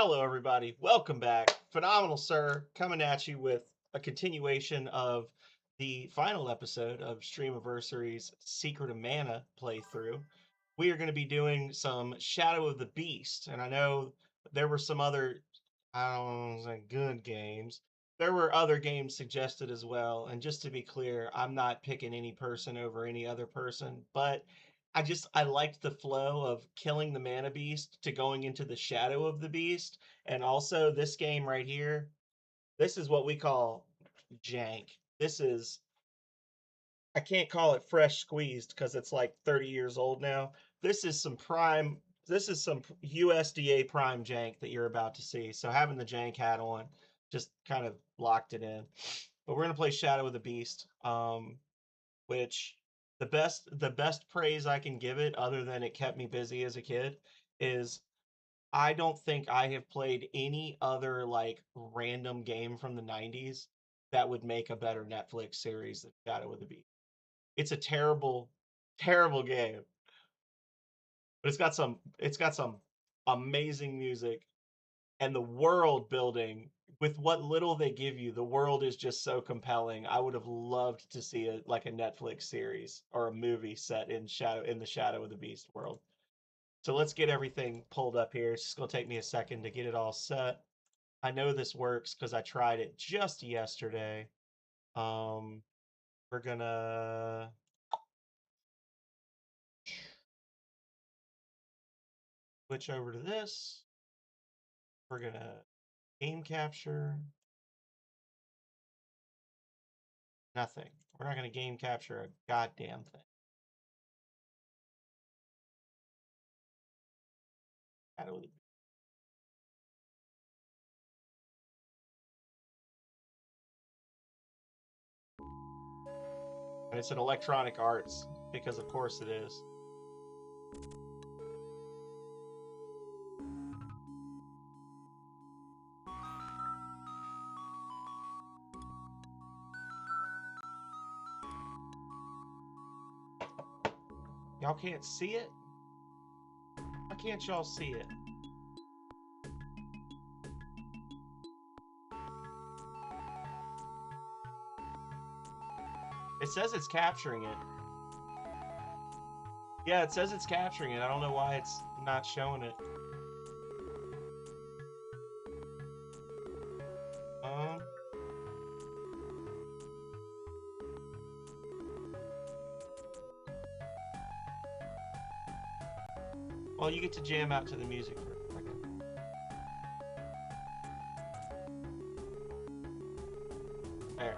Hello, everybody. Welcome back. Phenomenal Sir coming at you with a continuation of the final episode of Streamiversary's Secret of Mana playthrough. We are going to be doing some Shadow of the Beast, and I know there were some other, I don't know, good games. There were other games suggested as well, and just to be clear, I'm not picking any person over any other person, but I liked the flow of killing the mana beast to going into the shadow of the beast. And also this game right here, this is what we call jank. This is I can't call it fresh squeezed because it's like 30 years old now. This is some USDA prime jank that you're about to see. So having the jank hat on just kind of locked it in. But we're gonna play Shadow of the Beast. Which the best praise I can give it, other than it kept me busy as a kid, is I don't think I have played any other like random game from the 90s that would make a better Netflix series than Shadow of the Beast. It's a terrible, terrible game, but it's got some amazing music, and the world building with what little they give you, the world is just so compelling. I would have loved to see it like a Netflix series or a movie set in the Shadow of the Beast world. So let's get everything pulled up here. It's just gonna take me a second to get it all set. I know this works because I tried it just yesterday. Um, we're gonna switch over to this. We're gonna game capture. Nothing. We're not gonna game capture a goddamn thing. Shadow of the And it's an Electronic Arts because of course it is. Y'all can't see it? Why can't y'all see it? It says it's capturing it. Yeah, it says it's capturing it. I don't know why it's not showing it. Um, well, you get to jam out to the music for a second. There.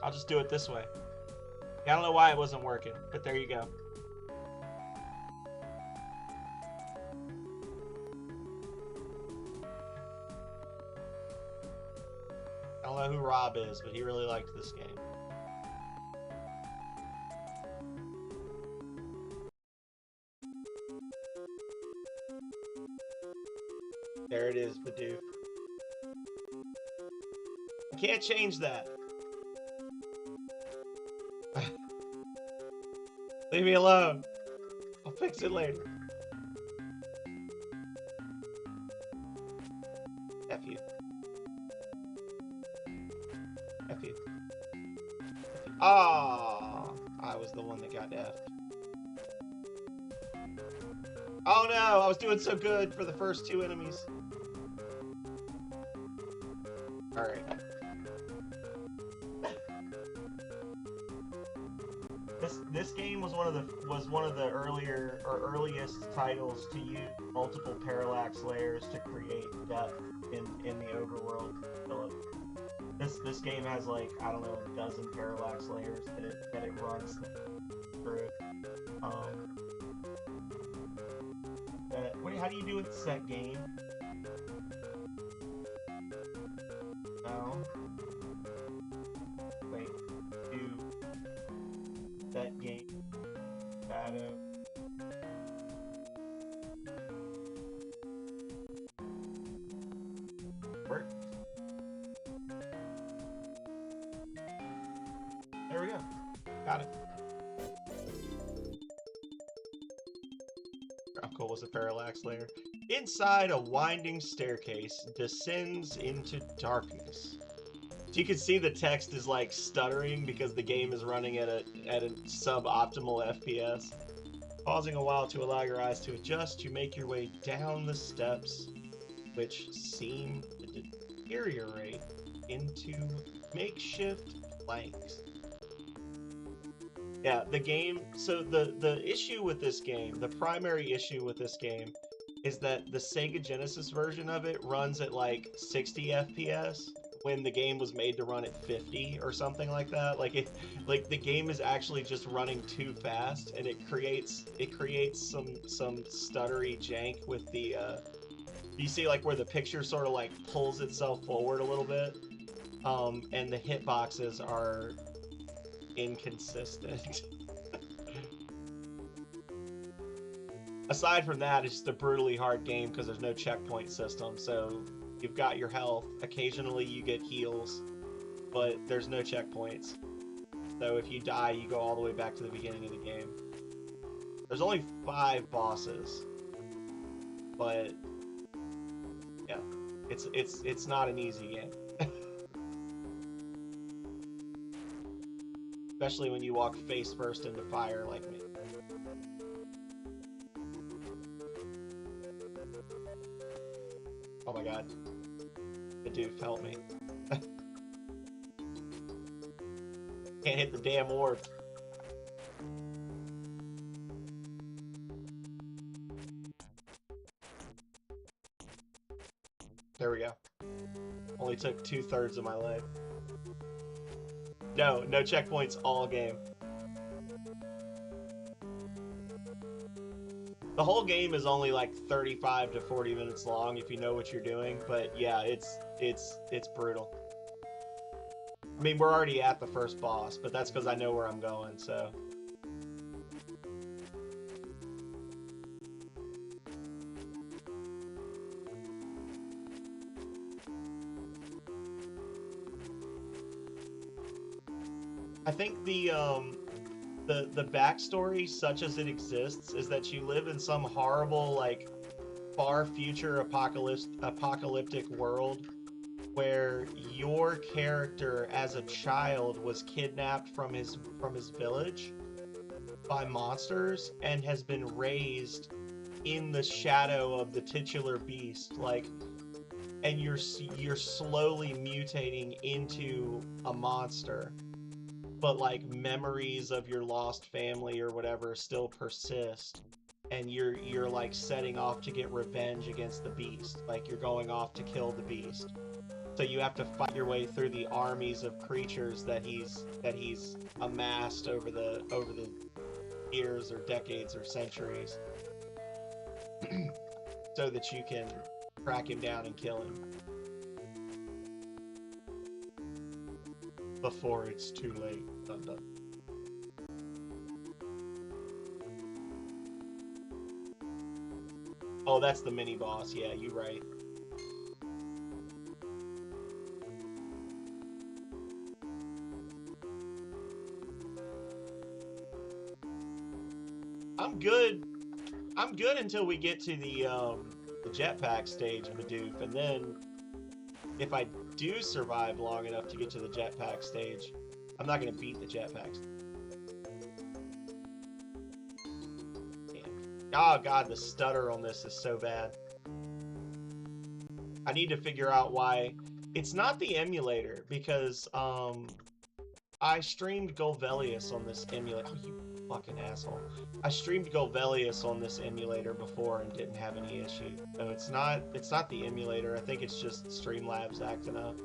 I'll just do it this way. I don't know why it wasn't working, but there you go. I don't know who Rob is, but he really liked this game. There it is, Bidoof. I can't change that. Leave me alone. I'll fix it later. F you. F you. Ah, I was the one that got F'd. Oh no, I was doing so good for the first two enemies. Alright. This game was one of the earliest titles to use multiple parallax layers to create depth in the overworld. Philip. This game has like, I don't know, a dozen parallax layers that it runs through. Wait, how do you do it? Set game? No. Wait. Do set game. Shadow. Work. There we go. Got it. How cool was the parallax layer? Inside, a winding staircase descends into darkness. So you can see the text is like stuttering because the game is running at a suboptimal FPS. Pausing a while to allow your eyes to adjust, you make your way down the steps, which seem to deteriorate into makeshift planks. Yeah, the game, so the issue with this game, the primary issue with this game, is that the Sega Genesis version of it runs at like 60 FPS when the game was made to run at 50 or something like that. Like the game is actually just running too fast, and it creates some stuttery jank with the you see like where the picture sort of like pulls itself forward a little bit, and the hitboxes are inconsistent. Aside from that, it's just a brutally hard game because there's no checkpoint system. So you've got your health. Occasionally you get heals, but there's no checkpoints. So if you die, you go all the way back to the beginning of the game. There's only 5 bosses, but yeah, it's not an easy game. Especially when you walk face first into fire like me. Oh my god. Dude, help me. Can't hit the damn orb. There we go. Only took 2/3 of my life. No checkpoints all game. The whole game is only like 35 to 40 minutes long if you know what you're doing, but yeah, it's brutal. I mean, we're already at the first boss, but that's because I know where I'm going, so. I think the backstory, such as it exists, is that you live in some horrible, like, far future apocalyptic world where your character as a child was kidnapped from his village by monsters and has been raised in the shadow of the titular beast, like, and you're slowly mutating into a monster. But like memories of your lost family or whatever still persist, and you're like setting off to get revenge against the beast. Like you're going off to kill the beast. So you have to fight your way through the armies of creatures that he's amassed over the years or decades or centuries, so that you can track him down and kill him before it's too late. Dun, dun. Oh, that's the mini boss. Yeah, you're right. I'm good until we get to the jetpack stage of Bidoof, and then if I do survive long enough to get to the jetpack stage, I'm not going to beat the jetpacks. Damn. Oh god, the stutter on this is so bad. I need to figure out why. It's not the emulator, because I streamed Golvelius on this emulator. Oh, you fucking asshole. I streamed Golvelius on this emulator before and didn't have any issue. So it's not the emulator. I think it's just Streamlabs acting up.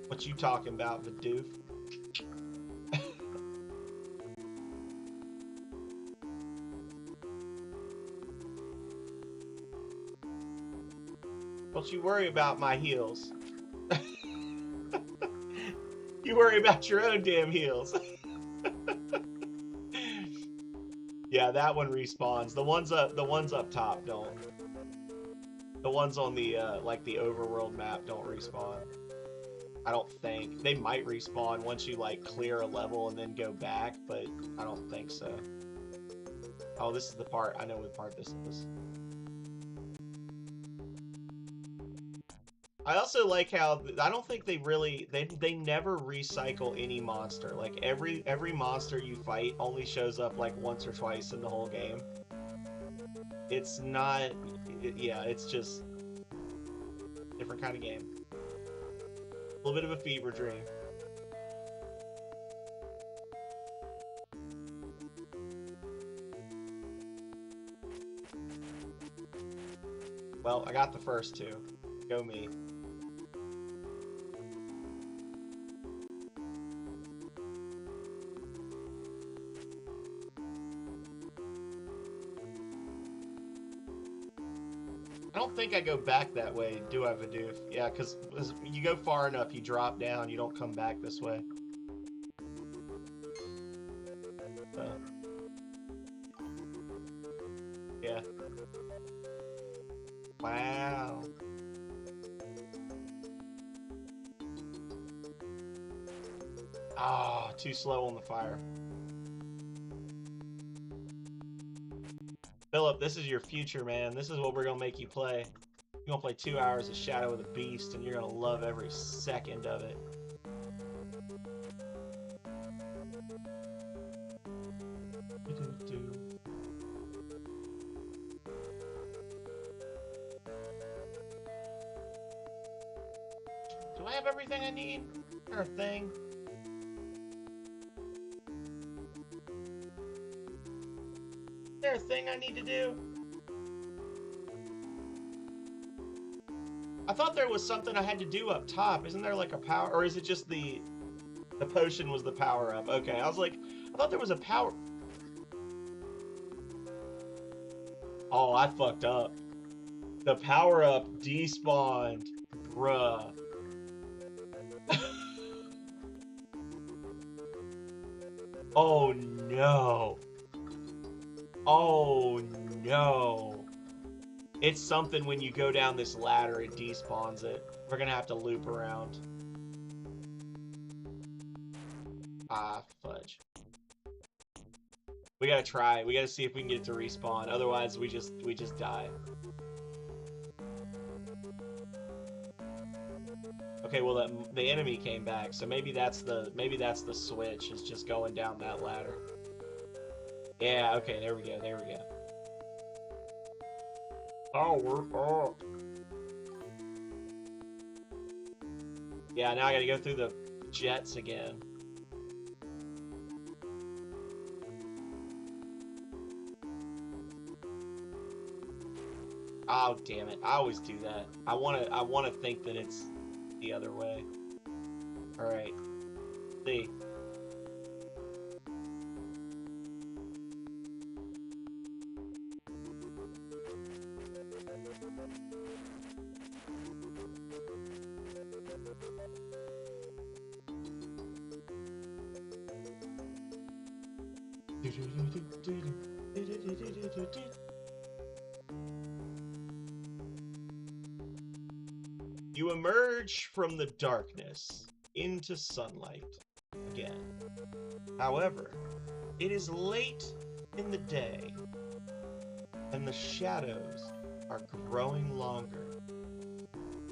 What you talking about, Bidoof? Don't you worry about my heals. You worry about your own damn heals. Yeah, that one respawns. The ones up top don't. The ones on the like the overworld map don't respawn. I don't think. They might respawn once you like clear a level and then go back, but I don't think so. Oh, this is the part. I know what part this is. I also like how I don't think they really they never recycle any monster. Like every monster you fight only shows up like once or twice in the whole game. It's not yeah, it's just different kind of game. A little bit of a fever dream. Well, I got the first two. Go me. I don't think I go back that way, do I, Vidoof? Yeah, because you go far enough, you drop down, you don't come back this way. Yeah. Wow. Ah, too slow on the fire. Philip, this is your future, man. This is what we're gonna make you play. You're gonna play 2 hours of Shadow of the Beast, and you're gonna love every second of it. Do I have everything I need? Is there a thing? Is there a thing I need to do? I thought there was something I had to do up top. Isn't there like a power, or is it just the potion was the power up? Okay, I was like, I thought there was a power. Oh, I fucked up. The power up despawned, bruh. Oh no. Oh no. It's something when you go down this ladder, it despawns it. We're gonna have to loop around. Ah, fudge. We gotta try. We gotta see if we can get it to respawn. Otherwise, we just die. Okay, well the enemy came back, so maybe that's the switch. Is just going down that ladder. Yeah. Okay. There we go. There we go. Oh, we're up. Yeah. Now I gotta go through the jets again. Oh, damn it. I always do that. I wanna think that it's the other way. Alright. See. You emerge from the darkness into sunlight again. However, it is late in the day, and the shadows are growing longer.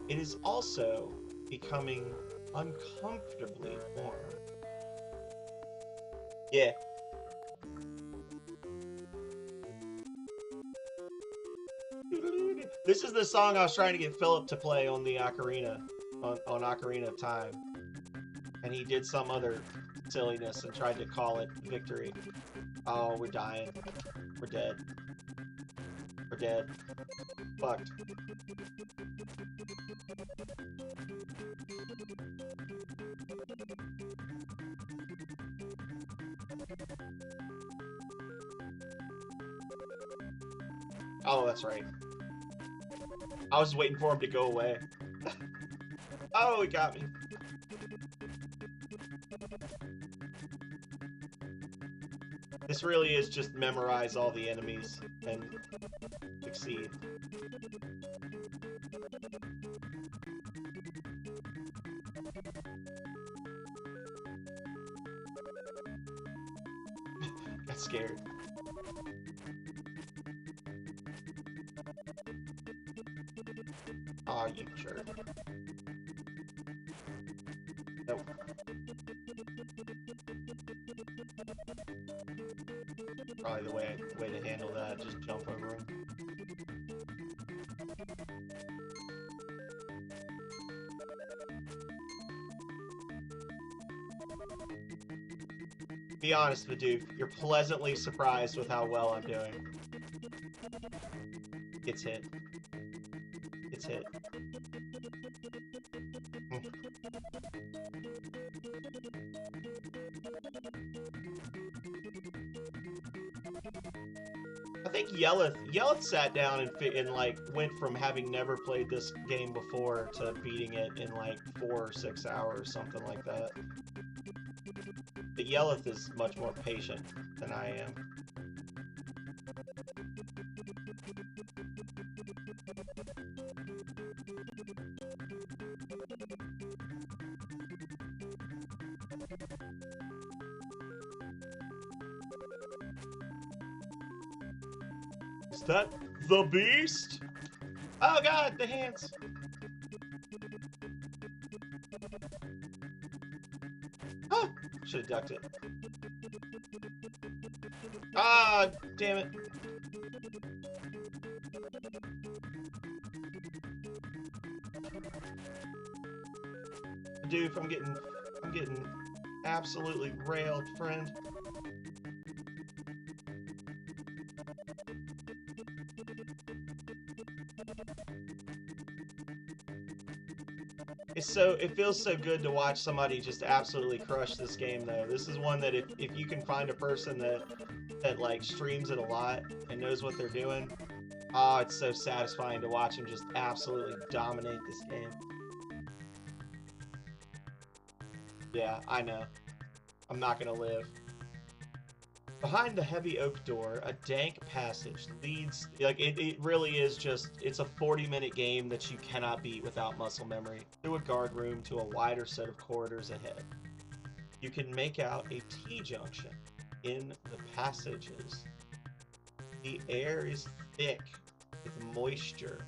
It is also becoming uncomfortably warm. Yeah. This is the song I was trying to get Philip to play on the Ocarina, on Ocarina of Time. And he did some other silliness and tried to call it victory. Oh, we're dying. We're dead. We're dead. Fucked. Oh, that's right. I was waiting for him to go away. Oh, he got me. This really is just memorize all the enemies and succeed. Got scared. Aw, you jerk. Nope. Probably the way to handle that, just jump over him. Be honest, Vidoof, you're pleasantly surprised with how well I'm doing. It's hit. It's hit. I think Yelleth sat down and like went from having never played this game before to beating it in like 4 or 6 hours, something like that. But Yelleth is much more patient than I am. Is that the beast? Oh god, the hands! Oh! Should've ducked it. Ah, damn it. Dude, I'm getting absolutely railed, friend. It feels so good to watch somebody just absolutely crush this game, though. This is one that if you can find a person that like streams it a lot and knows what they're doing, oh, it's so satisfying to watch them just absolutely dominate this game. Yeah, I know. I'm not gonna live. Behind the heavy oak door, a dank passage leads, like, it really is just, it's a 40-minute game that you cannot beat without muscle memory. Through a guard room to a wider set of corridors ahead. You can make out a T-junction in the passages. The air is thick with moisture.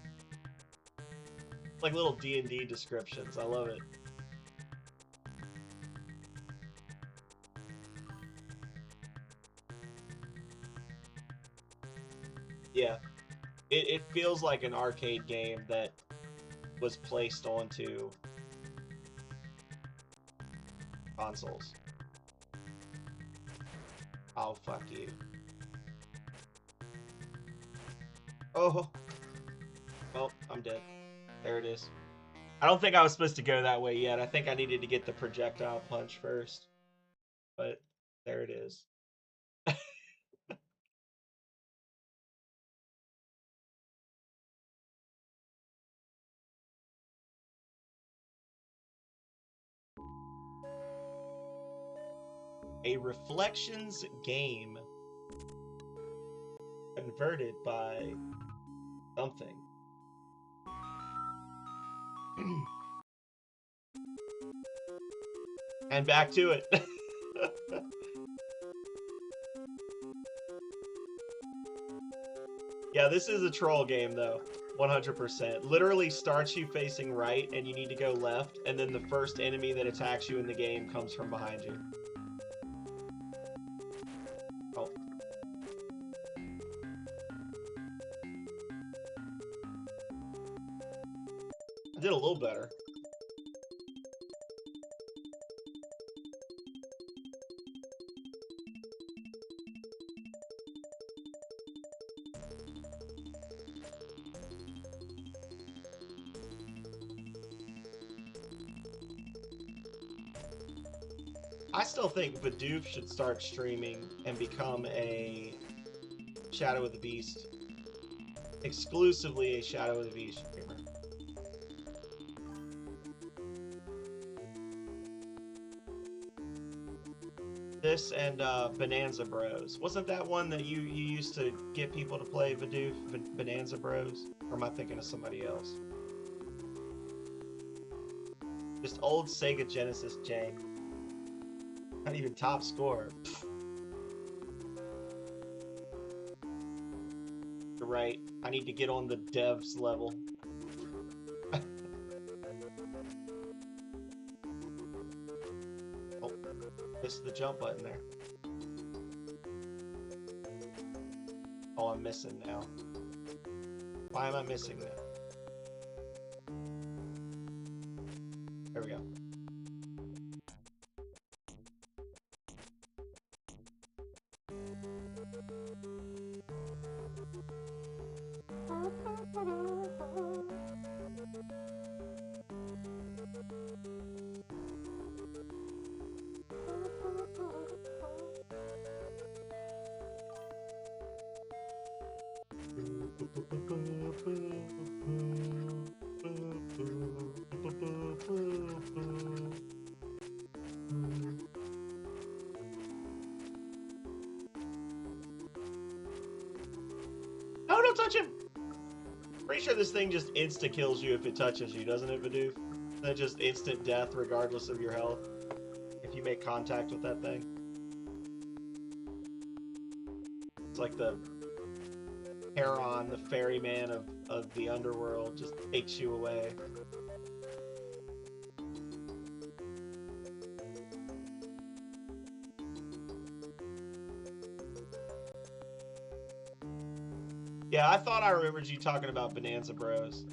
Like little D&D descriptions, I love it. Yeah, it feels like an arcade game that was placed onto consoles. Oh, fuck you. Oh. Well, I'm dead. There it is. I don't think I was supposed to go that way yet. I think I needed to get the projectile punch first. But there it is. A Reflections game converted by something. And back to it. Yeah, this is a troll game though. 100%. Literally starts you facing right and you need to go left, and then the first enemy that attacks you in the game comes from behind you. Oh. I did a little better. I still think Vidoof should start streaming and become a Shadow of the Beast. Exclusively a Shadow of the Beast streamer. This and Bonanza Bros. Wasn't that one that you used to get people to play Bidoof? Bonanza Bros? Or am I thinking of somebody else? Just old Sega Genesis jank. Not even top score. You're right. I need to get on the devs level. Oh, missed the jump button there. Oh, I'm missing now. Why am I missing that? There we go. No, don't touch him! Pretty sure this thing just insta-kills you if it touches you, doesn't it, Bidoof? That just instant death regardless of your health if you make contact with that thing. It's like the Heron, the ferryman of the underworld, just takes you away. Yeah, I thought I remembered you talking about Bonanza Bros.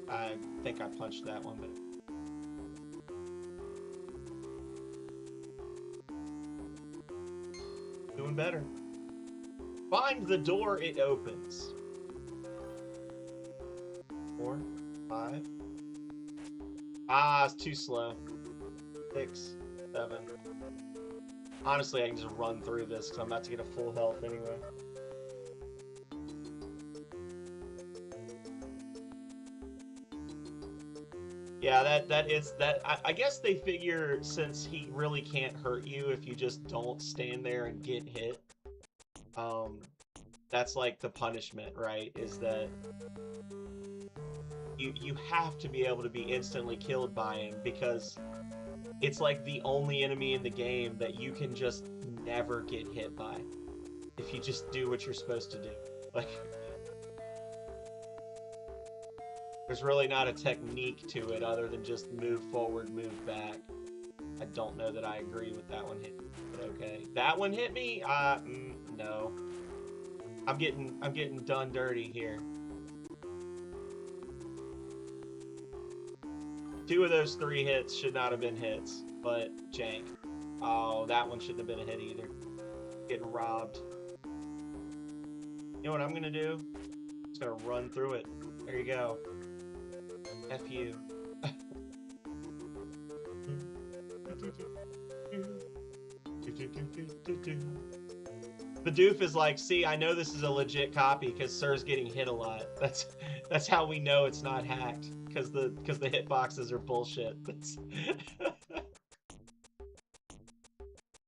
I think I punched that one, but... Doing better. Find the door it opens. 4, 5. Ah, it's too slow. 6, 7. Honestly, I can just run through this because I'm about to get a full health anyway. Yeah, I guess they figure since he really can't hurt you if you just don't stand there and get hit. That's like the punishment, right? Is that you have to be able to be instantly killed by him because it's like the only enemy in the game that you can just never get hit by if you just do what you're supposed to do. Like, there's really not a technique to it other than just move forward, move back. I don't know that I agree with that one hit me, but okay. That one hit me? No. I'm getting done dirty here. 2 of those 3 hits should not have been hits, but jank. Oh, that one shouldn't have been a hit either. Getting robbed. You know what I'm gonna do? I'm just gonna run through it. There you go. F you. Bidoof is like, see, I know this is a legit copy because Sir's getting hit a lot. That's how we know it's not hacked, because the hitboxes are bullshit.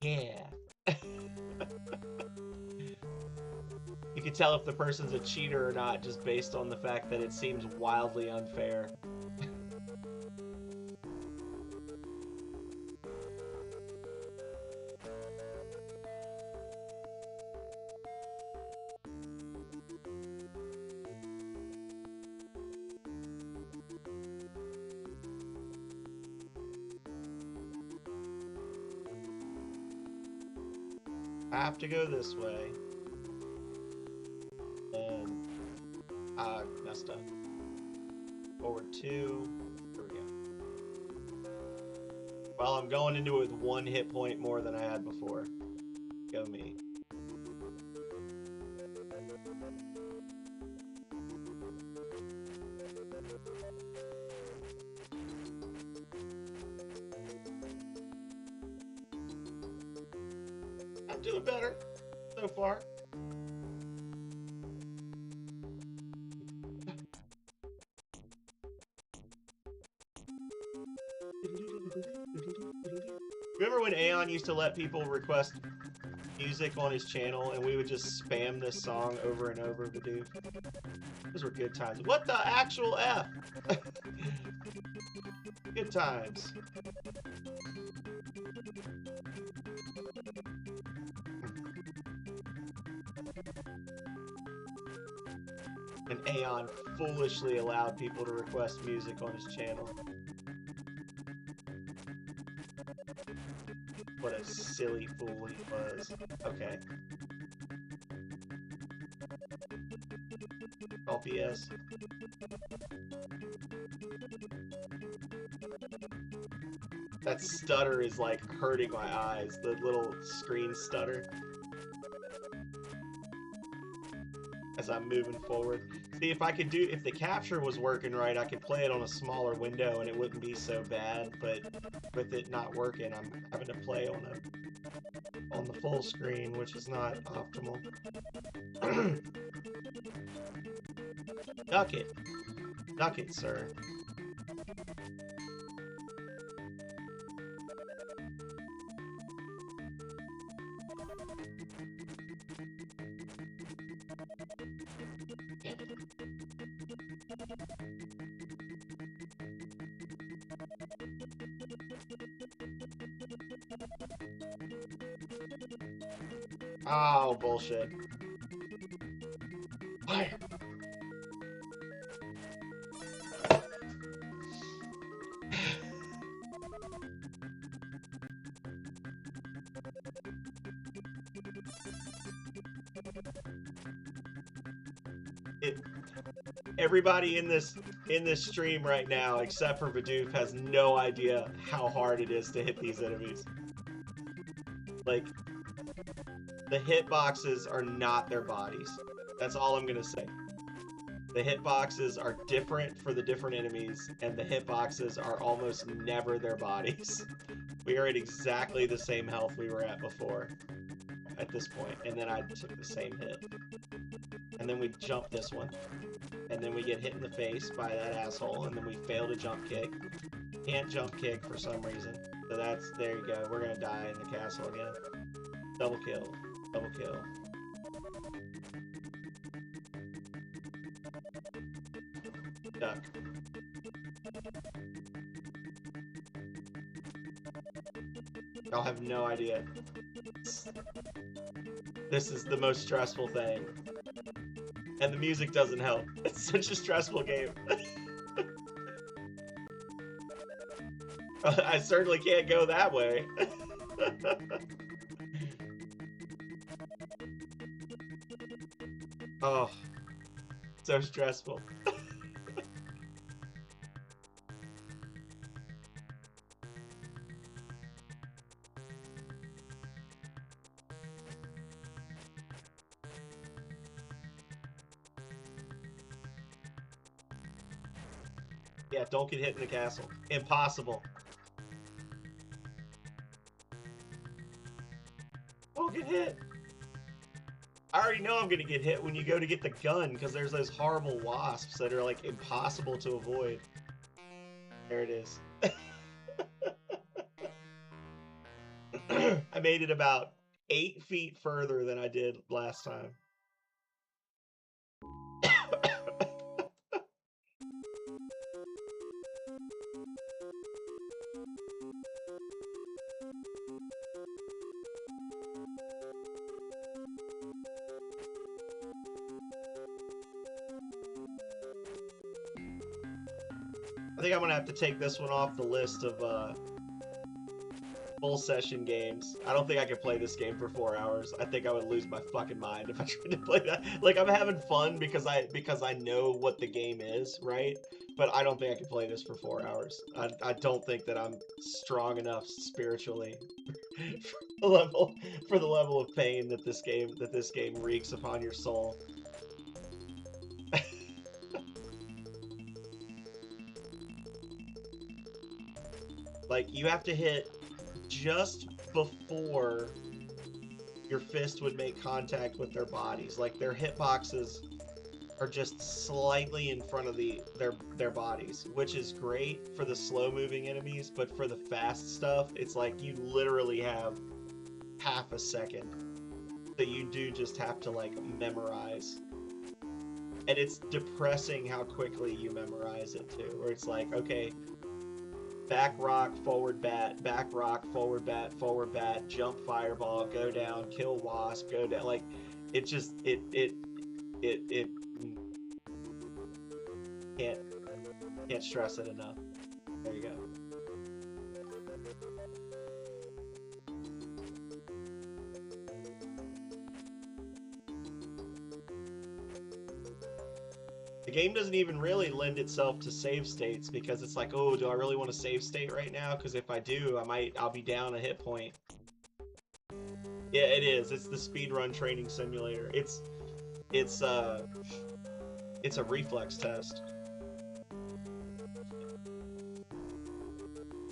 Yeah. You can tell if the person's a cheater or not just based on the fact that it seems wildly unfair. I have to go this way. And I messed up. Forward 2. Here we go. Well, I'm going into it with 1 hit point more than I had before. Go me. I'm doing better so far. Remember when Aeon used to let people request music on his channel and we would just spam this song over and over, Bidoof? Those were good times. What the actual F? Good times. And Aeon foolishly allowed people to request music on his channel. What a silly fool he was. Okay. LPS. That stutter is like hurting my eyes. The little screen stutter. As I'm moving forward. See, if the capture was working right, I could play it on a smaller window and it wouldn't be so bad, but with it not working, I'm having to play on the full screen, which is not optimal. Duck it. Duck it, sir. Oh, bullshit. Fire. Everybody in this stream right now, except for Bidoof, has no idea how hard it is to hit these enemies. Like, the hitboxes are not their bodies. That's all I'm gonna say. The hitboxes are different for the different enemies, and the hitboxes are almost never their bodies. We are at exactly the same health we were at before, at this point, and then I took the same hit. And then we jump this one. And then we get hit in the face by that asshole, and then we fail to jump kick. Can't jump kick for some reason. So that's, there you go. We're gonna die in the castle again. Double kill. Double kill. Duck. Y'all have no idea. This is the most stressful thing. And the music doesn't help. It's such a stressful game. I certainly can't go that way. Oh, so stressful. Yeah, don't get hit in the castle. Impossible. Don't get hit. I already know I'm gonna get hit when you go to get the gun, because there's those horrible wasps that are like impossible to avoid. There it is. I made it about 8 feet further than I did last time. I think I'm gonna have to take this one off the list of full session games. I don't think I could play this game for 4 hours. I think I would lose my fucking mind if I tried to play that. Like, I'm having fun because I know what the game is, right? But I don't think I could play this for 4 hours. I don't think that I'm strong enough spiritually for the level of pain that this game wreaks upon your soul. Like, you have to hit just before your fist would make contact with their bodies. Like, their hitboxes are just slightly in front of their bodies, which is great for the slow moving enemies, but for the fast stuff, it's like you literally have half a second that you do just have to like memorize. And it's depressing how quickly you memorize it too, where it's like, okay, back rock, forward bat, forward bat, jump fireball, go down, kill wasp, go down. Like, it just it can't stress it enough. There you go. The game doesn't even really lend itself to save states because it's like, oh, do I really want to save state right now? Because if I do, I'll be down a hit point. Yeah, it is. It's the speedrun training simulator. It's a reflex test.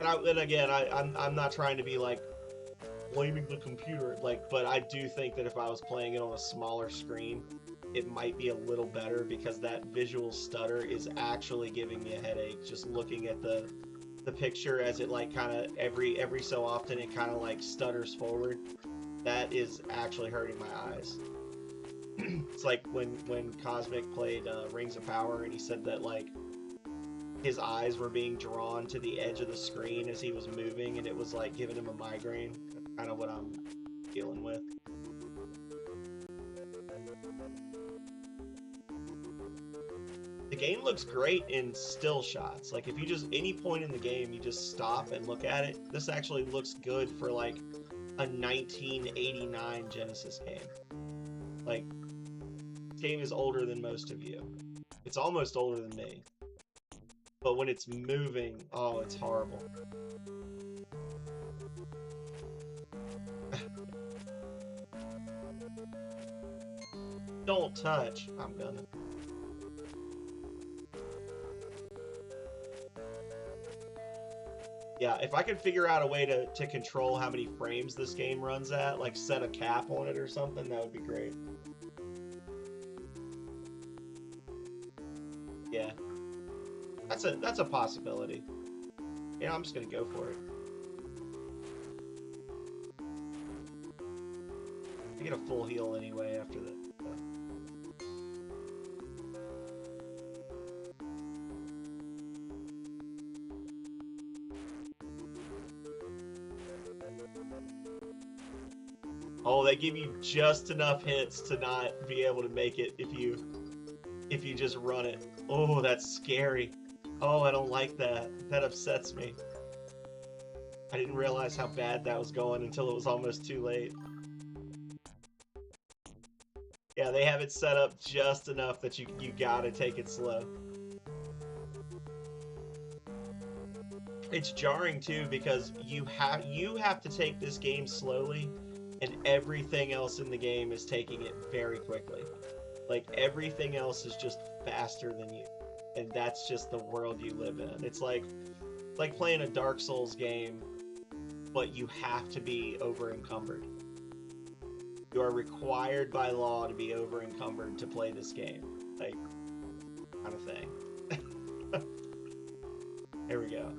And again, I'm not trying to be like blaming the computer, like, but I do think that if I was playing it on a smaller screen, it might be a little better because that visual stutter is actually giving me a headache just looking at the picture as it like kind of every so often it kind of like stutters forward. That is actually hurting my eyes. It's like when Cosmic played Rings of Power and he said that like his eyes were being drawn to the edge of the screen as he was moving and it was like giving him a migraine. That's kind of what I'm dealing with. The game looks great in still shots. Like if you just any point in the game you just stop and look at it, this actually looks good for like a 1989 Genesis game. Like, this game is older than most of you. It's almost older than me. But when it's moving, oh, it's horrible. Don't touch. I'm gonna. Yeah, if I could figure out a way to control how many frames this game runs at, like set a cap on it or something, that would be great. Yeah. That's a possibility. Yeah, I'm just gonna go for it. I get a full heal anyway after that. Oh, they give you just enough hits to not be able to make it if you just run it. Oh, that's scary. Oh, I don't like that. That upsets me. I didn't realize how bad that was going until it was almost too late. Yeah, they have it set up just enough that you gotta take it slow. It's jarring too because you have to take this game slowly and everything else in the game is taking it very quickly. Like everything else is just faster than you. And that's just the world you live in. It's like playing a Dark Souls game, but you have to be over encumbered. You are required by law to be over encumbered to play this game. Like, kind of thing. Here we go.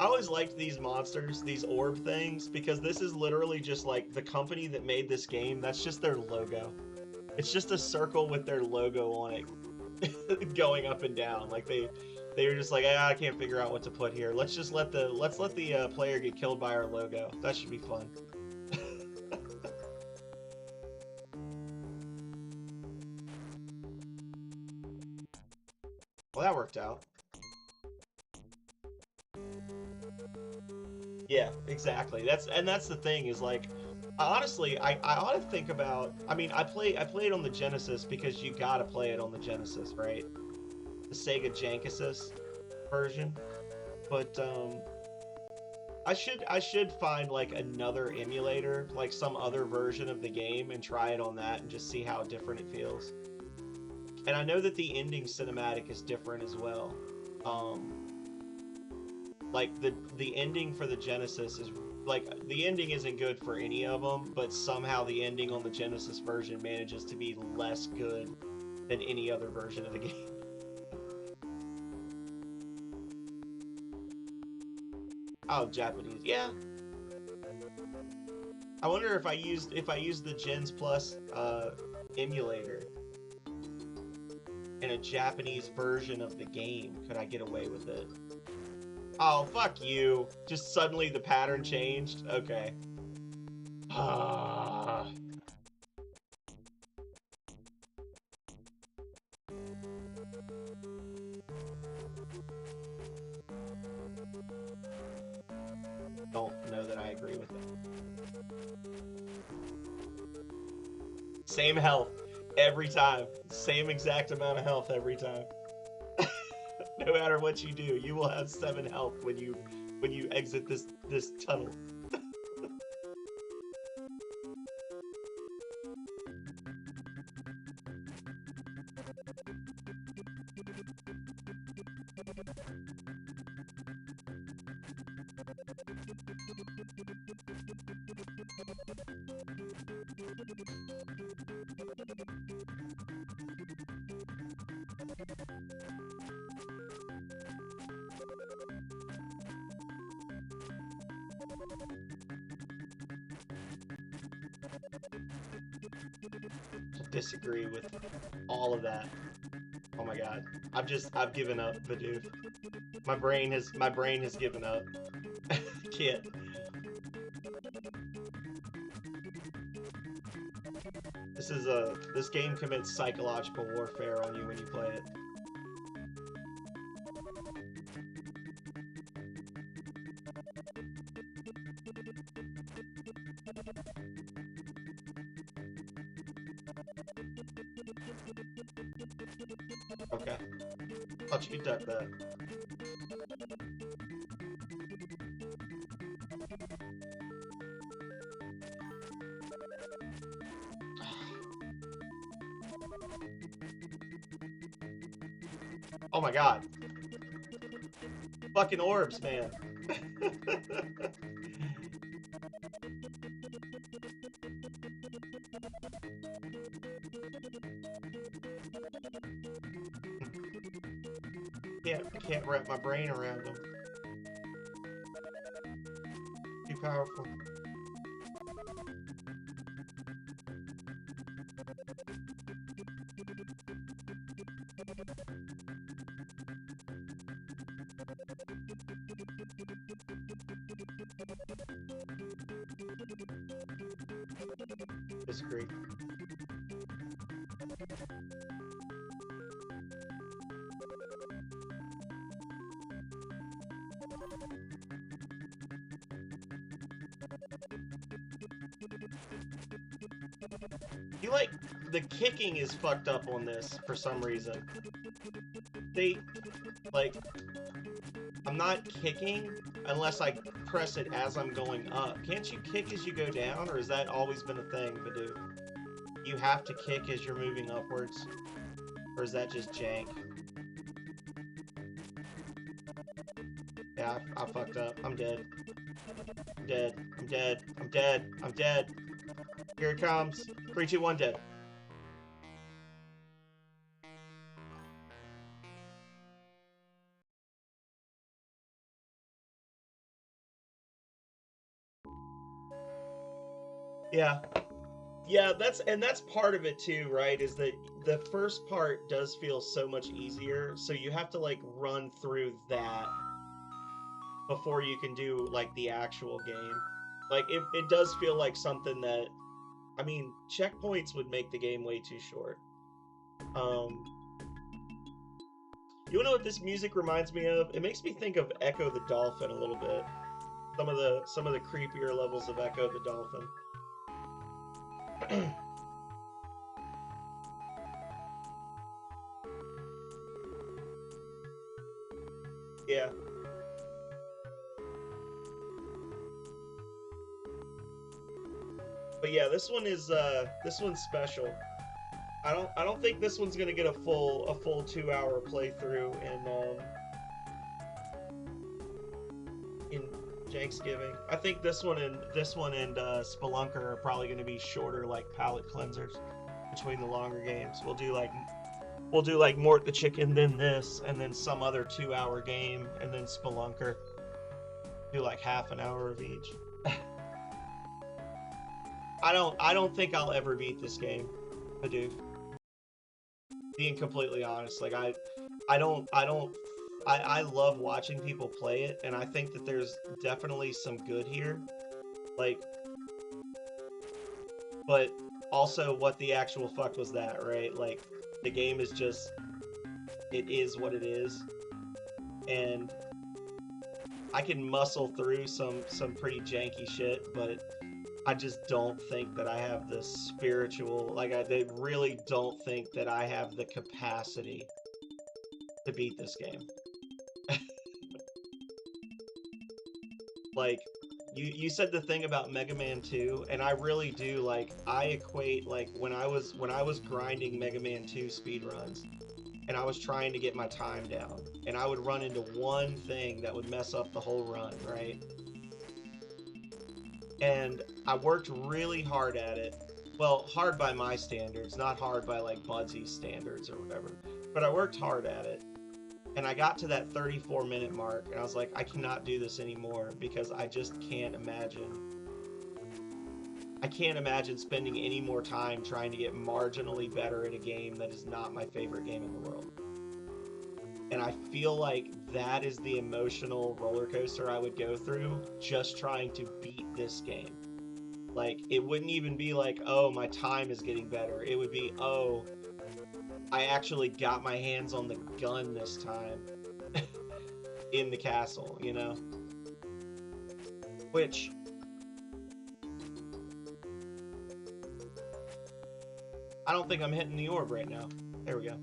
I always liked these monsters, these orb things, because this is literally just like the company that made this game, that's just their logo. It's just a circle with their logo on it going up and down. Like they were just like, I can't figure out what to put here. Let's let the player get killed by our logo. That should be fun. Well, that worked out. Yeah, exactly. That's the thing is like, honestly, I ought to think about. I mean, I played on the Genesis because you gotta play it on the Genesis, right? The Sega Genesis version. But I should find like another emulator, like some other version of the game, and try it on that and just see how different it feels. And I know that the ending cinematic is different as well. Um, like the ending for the Genesis is like the ending isn't good for any of them, but somehow the ending on the Genesis version manages to be less good than any other version of the game. Oh, Japanese, yeah. I wonder if I used the Gens Plus emulator in a Japanese version of the game, could I get away with it? Oh, fuck you. Just suddenly the pattern changed? Okay. Ah. Don't know that I agree with it. Same health every time. Same exact amount of health every time. No matter what you do, you will have 7 health when you exit this tunnel. Disagree with all of that. Oh my god. I've given up, Bidoof. My brain has given up. Can't. This game commits psychological warfare on you when you play it. Okay. Thought you could duck that. Oh my god. Fucking orbs, man. Can't wrap my brain around them. Too powerful. Disagree. You like the kicking is fucked up on this for some reason. They like I'm not kicking unless I press it as I'm going up. Can't you kick as you go down, or has that always been a thing, Badoo? You have to kick as you're moving upwards? Or is that just jank? Yeah, I fucked up. I'm dead. I'm dead. I'm dead. I'm dead. I'm dead. Here it comes. 3, 2, 1, dead. Yeah. Yeah, that's part of it too, right? Is that the first part does feel so much easier, so you have to like run through that before you can do like the actual game. Like it does feel like something that I mean, checkpoints would make the game way too short. Um you know what this music reminds me of? It makes me think of Echo the Dolphin a little bit. some of the creepier levels of Echo the Dolphin. Yeah. But yeah, this one's special. I don't think this one's gonna get a full 2 hour playthrough in Thanksgiving. I think this one and Spelunker are probably gonna be shorter, like palate cleansers between the longer games. We'll do like Mort the Chicken, then this, and then some other 2 hour game, and then Spelunker. Do like half an hour of each. I don't think I'll ever beat this game, Hadoop. Being completely honest, like I love watching people play it, and I think that there's definitely some good here. Like, but also, what the actual fuck was that, right? Like, the game is just, it is what it is, and I can muscle through some pretty janky shit, but I just don't think that I have the spiritual, like, they really don't think that I have the capacity to beat this game. Like, you said the thing about Mega Man 2, and I really do, like, I equate, like, when I was grinding Mega Man 2 speedruns, and I was trying to get my time down, and I would run into one thing that would mess up the whole run, right? And I worked really hard at it. Well, hard by my standards, not hard by, like, Budsy's standards or whatever. But I worked hard at it. And I got to that 34-minute mark, and I was like, I cannot do this anymore, because I just can't imagine. I can't imagine spending any more time trying to get marginally better at a game that is not my favorite game in the world. And I feel like that is the emotional roller coaster I would go through just trying to beat this game. Like, it wouldn't even be like, oh, my time is getting better. It would be, oh, I actually got my hands on the gun this time in the castle, you know? Which, I don't think I'm hitting the orb right now. There we go.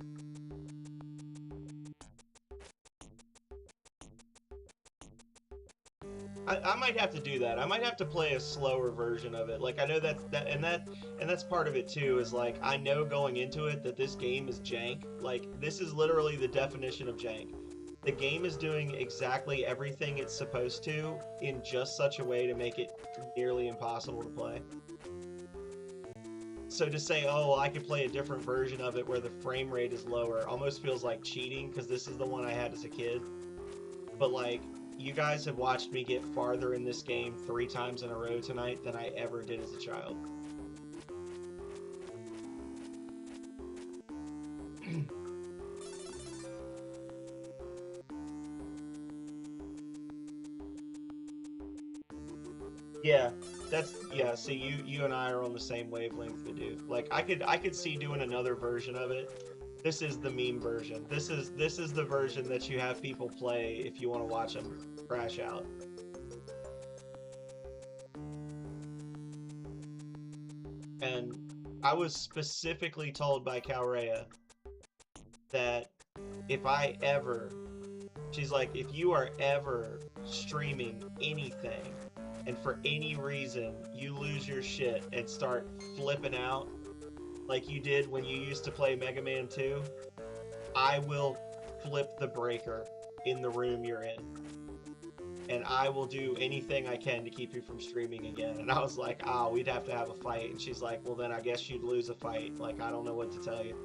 I might have to do that. I might have to play a slower version of it. Like, I know that's part of it too, is like, I know going into it that this game is jank. Like, this is literally the definition of jank. The game is doing exactly everything it's supposed to in just such a way to make it nearly impossible to play. So to say, oh, I could play a different version of it where the frame rate is lower almost feels like cheating, because this is the one I had as a kid. But, like, you guys have watched me get farther in this game 3 times in a row tonight than I ever did as a child. Yeah, see, you and I are on the same wavelength, Hadoop. Like, I could see doing another version of it. This is the meme version. This is the version that you have people play if you want to watch them crash out. And I was specifically told by Calrea that if I ever, she's like, if you are ever streaming anything and for any reason you lose your shit and start flipping out like you did when you used to play Mega Man 2, I will flip the breaker in the room you're in. And I will do anything I can to keep you from streaming again. And I was like, oh, we'd have to have a fight. And she's like, well, then I guess you'd lose a fight. Like, I don't know what to tell you.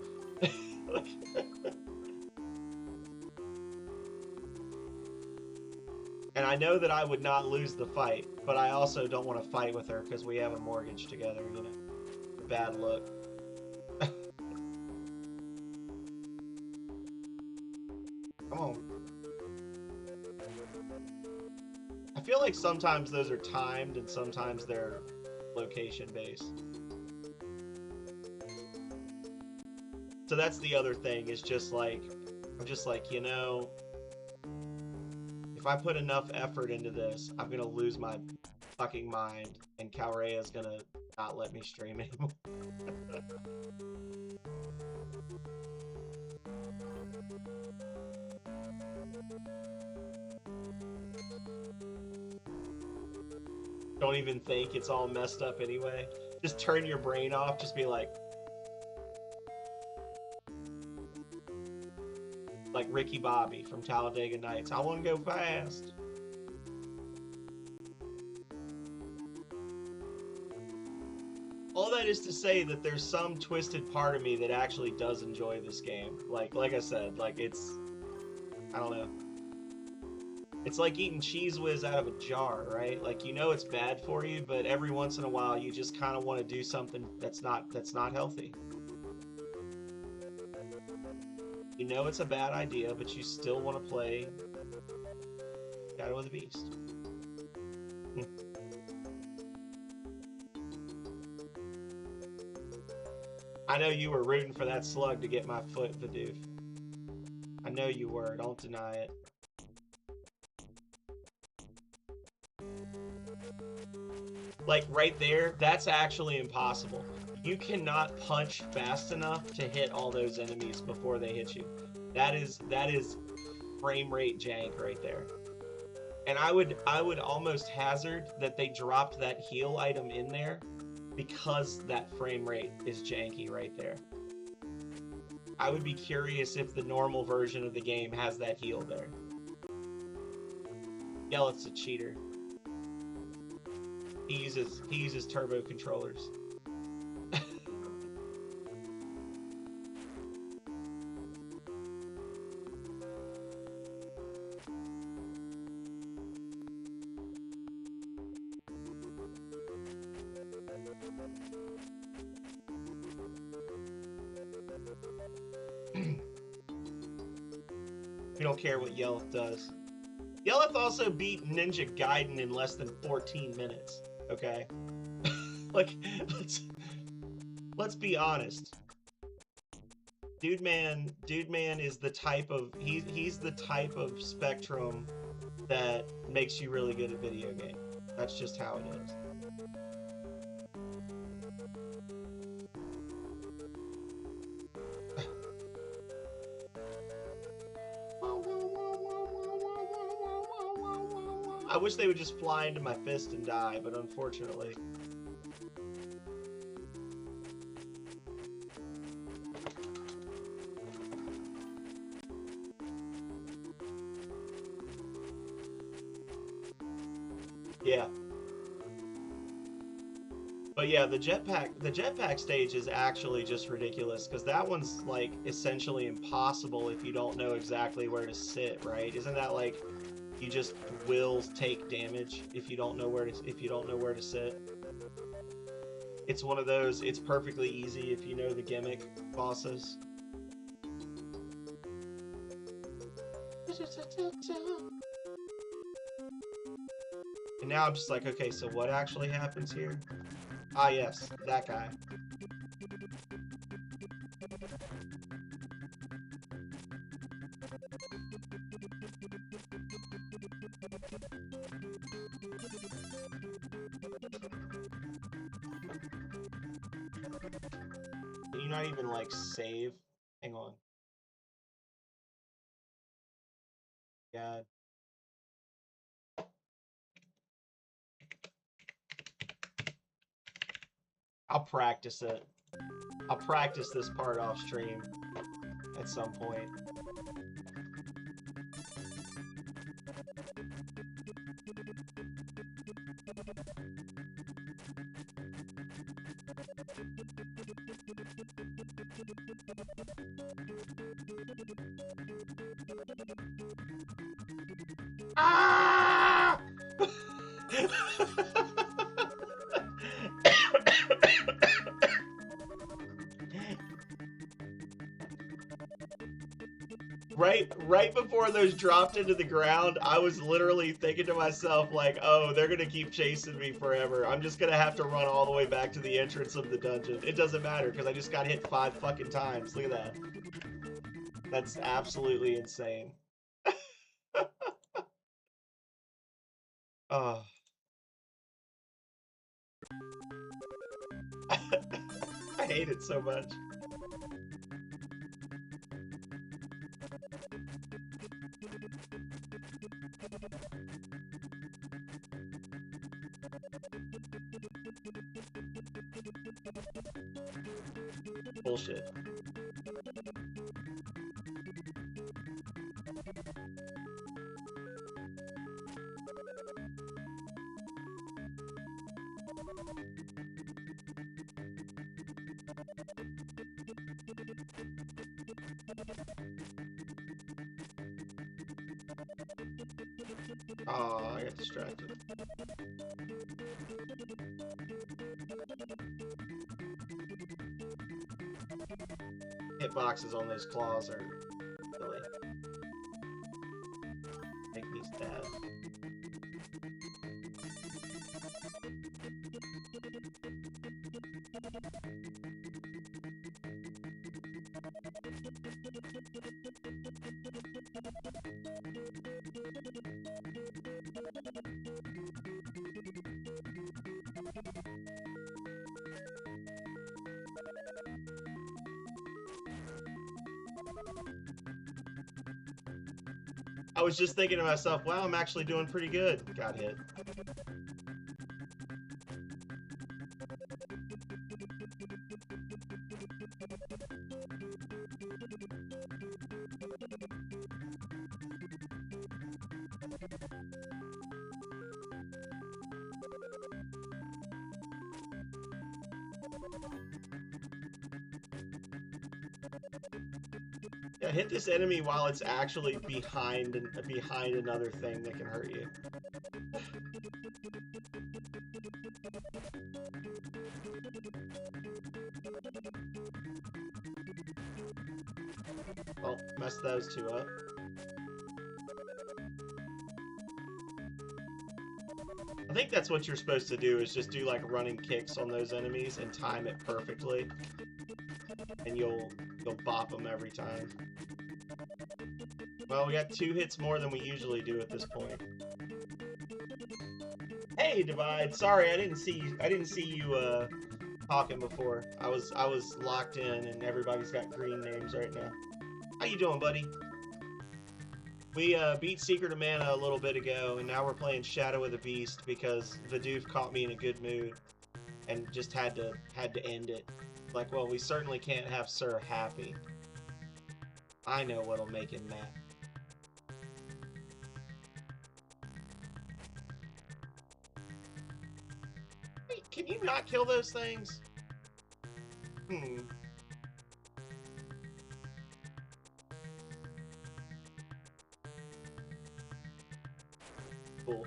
And I know that I would not lose the fight, but I also don't want to fight with her because we have a mortgage together, you know. Bad look. Come on. I feel like sometimes those are timed and sometimes they're location based. So that's the other thing, is just like, I'm just like, you know, If I put enough effort into this, I'm gonna lose my fucking mind, and Calrea's gonna not let me stream anymore. Don't even think it's all messed up anyway. Just turn your brain off. Just be like Ricky Bobby from Talladega Nights. I want to go fast. All that is to say that there's some twisted part of me that actually does enjoy this game. Like I said, like it's, I don't know. It's like eating Cheez Whiz out of a jar, right? Like, you know it's bad for you, but every once in a while you just kind of want to do something that's not healthy. You know it's a bad idea, but you still want to play Shadow of the Beast. I know you were rooting for that slug to get my foot, Vidoof. I know you were, don't deny it. Like, right there, that's actually impossible. You cannot punch fast enough to hit all those enemies before they hit you. That is frame rate jank right there. And I would almost hazard that they dropped that heal item in there because that frame rate is janky right there. I would be curious if the normal version of the game has that heal there. Yelleth's a cheater. He uses turbo controllers. We don't care what Yelleth does. Yelleth also beat Ninja Gaiden in less than 14 minutes. Okay, like let's be honest. Dude man is the type of he's the type of spectrum that makes you really good at video games. That's just how it is. I wish they would just fly into my fist and die, but unfortunately. Yeah. But yeah, the jetpack stage is actually just ridiculous, because that one's like essentially impossible if you don't know exactly where to sit, right? Isn't that like you just will take damage if you don't know where to sit? It's one of those, it's perfectly easy if you know the gimmick bosses. And now I'm just like, okay, so what actually happens here? Ah, yes, that guy. Can you not even, like, save? Hang on. God. I'll practice it. I'll practice this part off stream at some point. Ah! Right before those dropped into the ground, I was literally thinking to myself, like, oh, they're gonna keep chasing me forever. I'm just gonna have to run all the way back to the entrance of the dungeon. It doesn't matter, because I just got hit 5 fucking times. Look at that. That's absolutely insane. Oh. I hate it so much. Bullshit. Oh, I got distracted. Hitboxes on those claws are silly. Make me sad. I was just thinking to myself, wow, I'm actually doing pretty good. Got hit. Yeah, hit this enemy while it's actually behind another thing that can hurt you. Well, messed those two up. I think that's what you're supposed to do, is just do like running kicks on those enemies and time it perfectly. And you'll bop them every time. Well, we got 2 hits more than we usually do at this point. Hey, Divide. Sorry, I didn't see you talking before. I was locked in, and everybody's got green names right now. How you doing, buddy? We beat Secret of Mana a little bit ago, and now we're playing Shadow of the Beast because Vidoof caught me in a good mood, and just had to end it. Like, well, we certainly can't have Sir happy. I know what'll make him mad. Hey, can you not kill those things? Cool.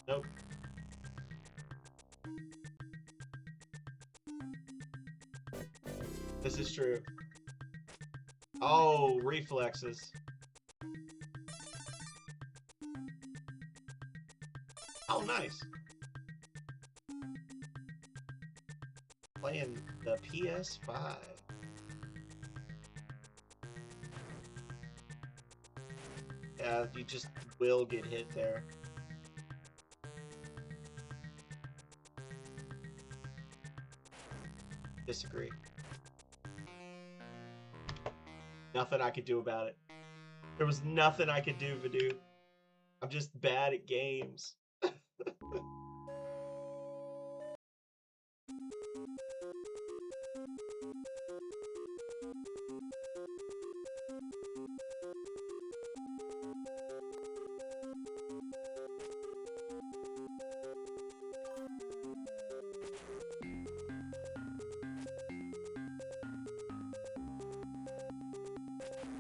Nope. This is true. Oh, reflexes. Oh, nice. Playing the PS5. Yeah, you just will get hit there. Disagree. Nothing I could do about it. There was nothing I could do, Vidoof. I'm just bad at games.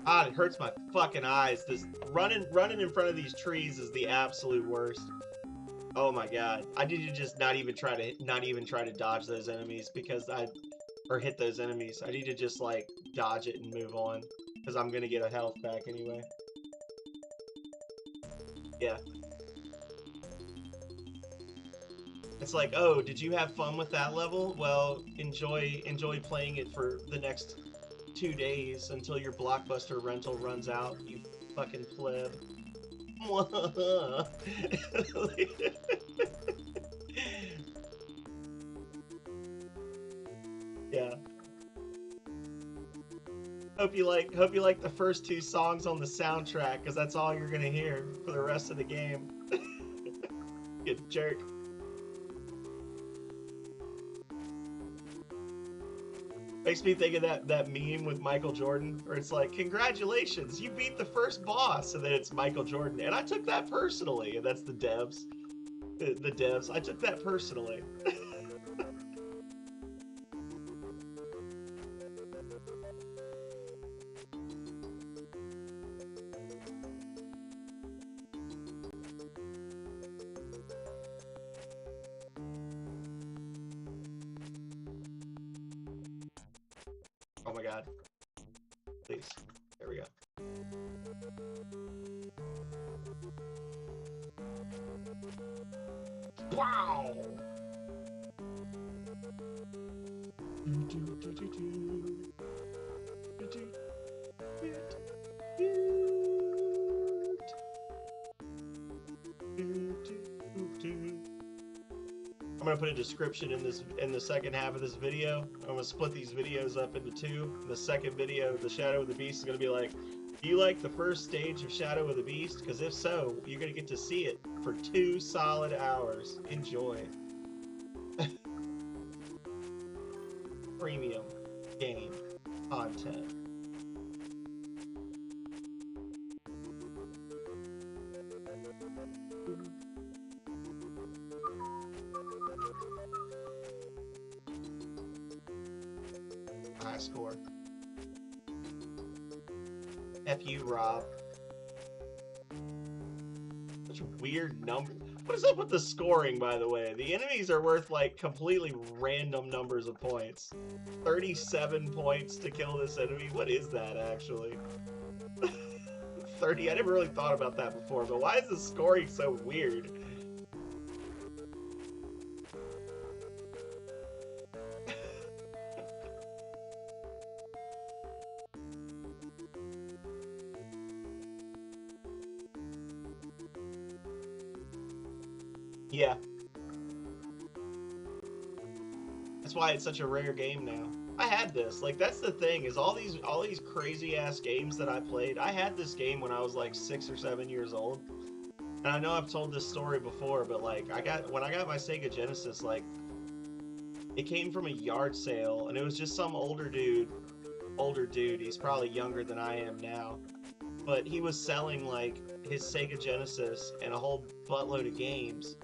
God, it hurts my fucking eyes. This running in front of these trees is the absolute worst. Oh my god. I need to just not even try to dodge those enemies or hit those enemies. I need to just like dodge it and move on, because I'm gonna get a health back anyway. Yeah. It's like, oh, did you have fun with that level? Well, enjoy playing it for the next 2 days until your Blockbuster rental runs out, you fucking pleb. Yeah. Hope you like the first two songs on the soundtrack, because that's all you're gonna hear for the rest of the game. You jerk. Makes me think of that meme with Michael Jordan, where it's like, "Congratulations, you beat the first boss," and then it's Michael Jordan, and I took that personally, and that's the devs. The devs. I took that personally. Oh my god. Please. There we go. Wow! I'm gonna put a description in the second half of this video. I'm gonna split these videos up into two. The second video, the Shadow of the Beast, is gonna be like, do you like the first stage of Shadow of the Beast? Because if so, you're gonna get to see it for 2 solid hours. Enjoy. Premium game content. High score. F you, Rob. Such a weird number. What is up with the scoring, by the way? The enemies are worth, like, completely random numbers of points. 37 points to kill this enemy? What is that, actually? 30? I never really thought about that before, but why is the scoring so weird? Yeah. That's why it's such a rare game now. I had this. Like, that's the thing, is all these crazy ass games that I played. I had this game when I was like 6 or 7 years old. And I know I've told this story before, but like when I got my Sega Genesis, like, it came from a yard sale, and it was just some older dude, he's probably younger than I am now. But he was selling like his Sega Genesis and a whole buttload of games.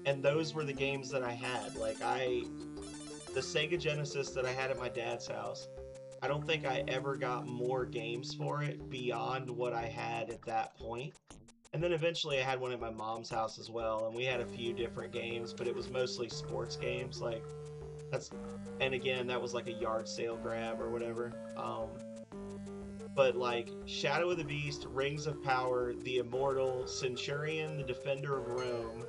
And those were the games that I had. Like, the Sega Genesis that I had at my dad's house, I don't think I ever got more games for it beyond what I had at that point. And then eventually I had one at my mom's house as well, and we had a few different games, but it was mostly sports games. Like, and again, that was like a yard sale grab or whatever. But like Shadow of the Beast, Rings of Power, The Immortal, Centurion, The Defender of Rome,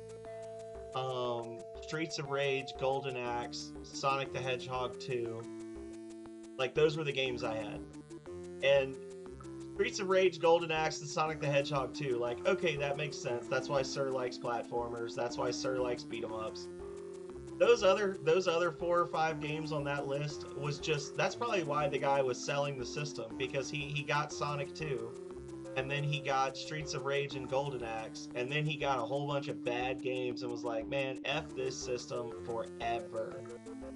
Streets of Rage, Golden Axe, Sonic the Hedgehog 2. Like, those were the games I had. And Streets of Rage, Golden Axe, and Sonic the Hedgehog 2. Like, okay, that makes sense. That's why Sir likes platformers. That's why Sir likes beat 'em ups. Those other 4 or 5 games on that list was just, that's probably why the guy was selling the system, because he got Sonic 2, and then he got Streets of Rage and Golden Axe, and then he got a whole bunch of bad games and was like, man, F this system forever.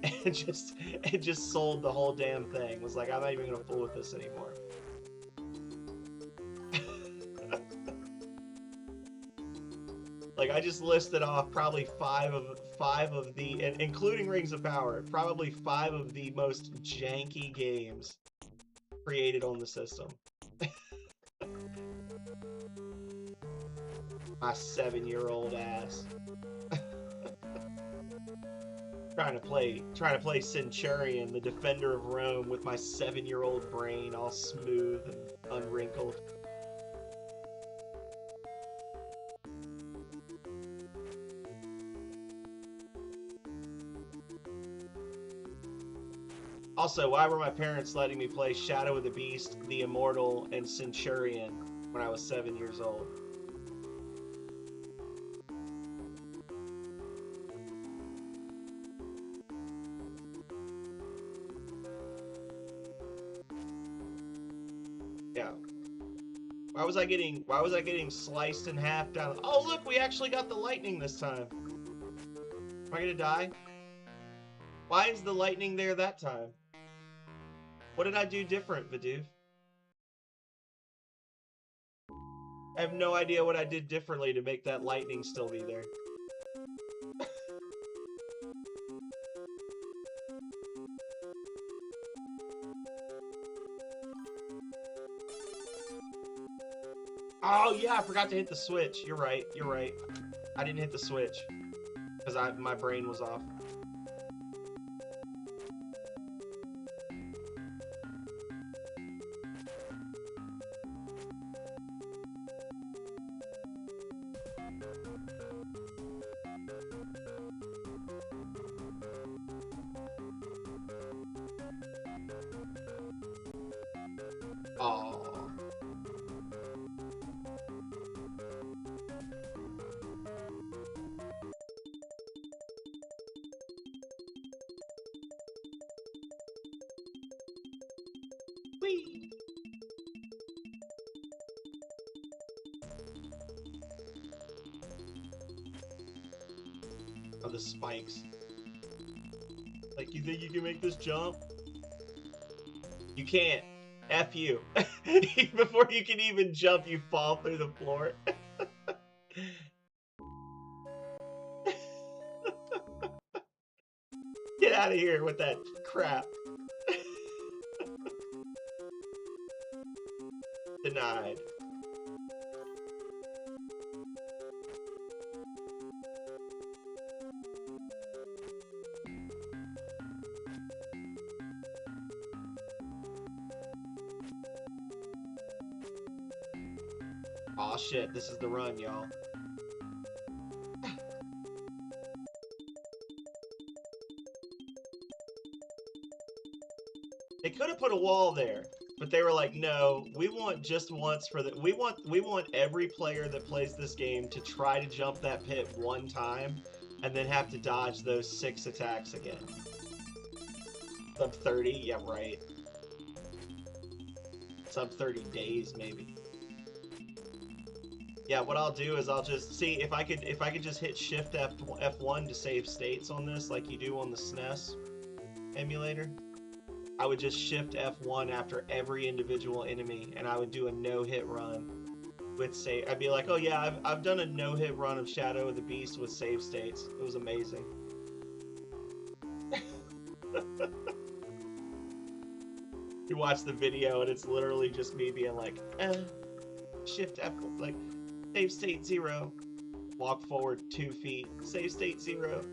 And just sold the whole damn thing. Was like, I'm not even gonna fool with this anymore. Like, I just listed off probably five of the, and including Rings of Power, probably 5 of the most janky games created on the system. My 7-year-old ass. trying to play Centurion, the Defender of Rome, with my 7-year-old brain all smooth and unwrinkled. Also, why were my parents letting me play Shadow of the Beast, The Immortal, and Centurion when I was 7 years old? Why was I getting sliced in half down? Oh, look, we actually got the lightning this time. Am I gonna die? Why is the lightning there that time? What did I do different, Vidoof? I have no idea what I did differently to make that lightning still be there. Oh, yeah, I forgot to hit the switch. You're right, you're right. I didn't hit the switch. Because my brain was off. Oh. Whee! Oh, the spikes. Like, you think you can make this jump? You can't. F you. Before you can even jump, you fall through the floor. Get out of here with that crap. Denied. Aw, shit, this is the run, y'all. They could have put a wall there, but they were like, no, we want just once for the we want every player that plays this game to try to jump that pit one time and then have to dodge those 6 attacks again. Sub 30, yeah, right. Sub 30 days, maybe. Yeah, what I'll do is I'll just see if I could just hit Shift F1 to save states on this, like you do on the SNES emulator. I would just Shift F1 after every individual enemy, and I would do a no-hit run with save. I'd be like, oh yeah, I've done a no-hit run of Shadow of the Beast with save states. It was amazing. You watch the video, and it's literally just me being like, Shift F, like, save state 0. Walk forward 2 feet. Save state 0.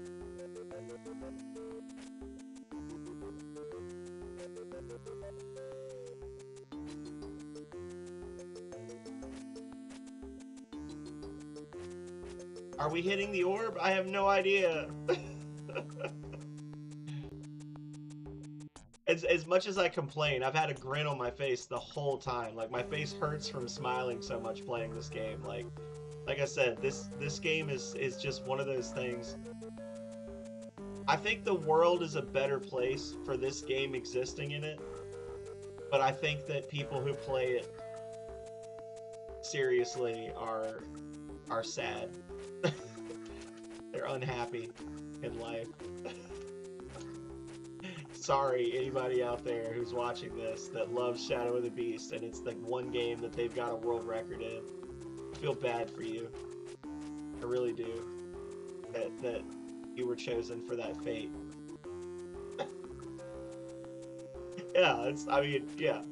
Are we hitting the orb? I have no idea. As much as I complain, I've had a grin on my face the whole time. Like, my face hurts from smiling so much playing this game. Like I said, this game is just one of those things. I think the world is a better place for this game existing in it. But I think that people who play it seriously are sad. They're unhappy in life. Sorry, anybody out there who's watching this that loves Shadow of the Beast and it's like one game that they've got a world record in. I feel bad for you. I really do. That you were chosen for that fate. Yeah, yeah.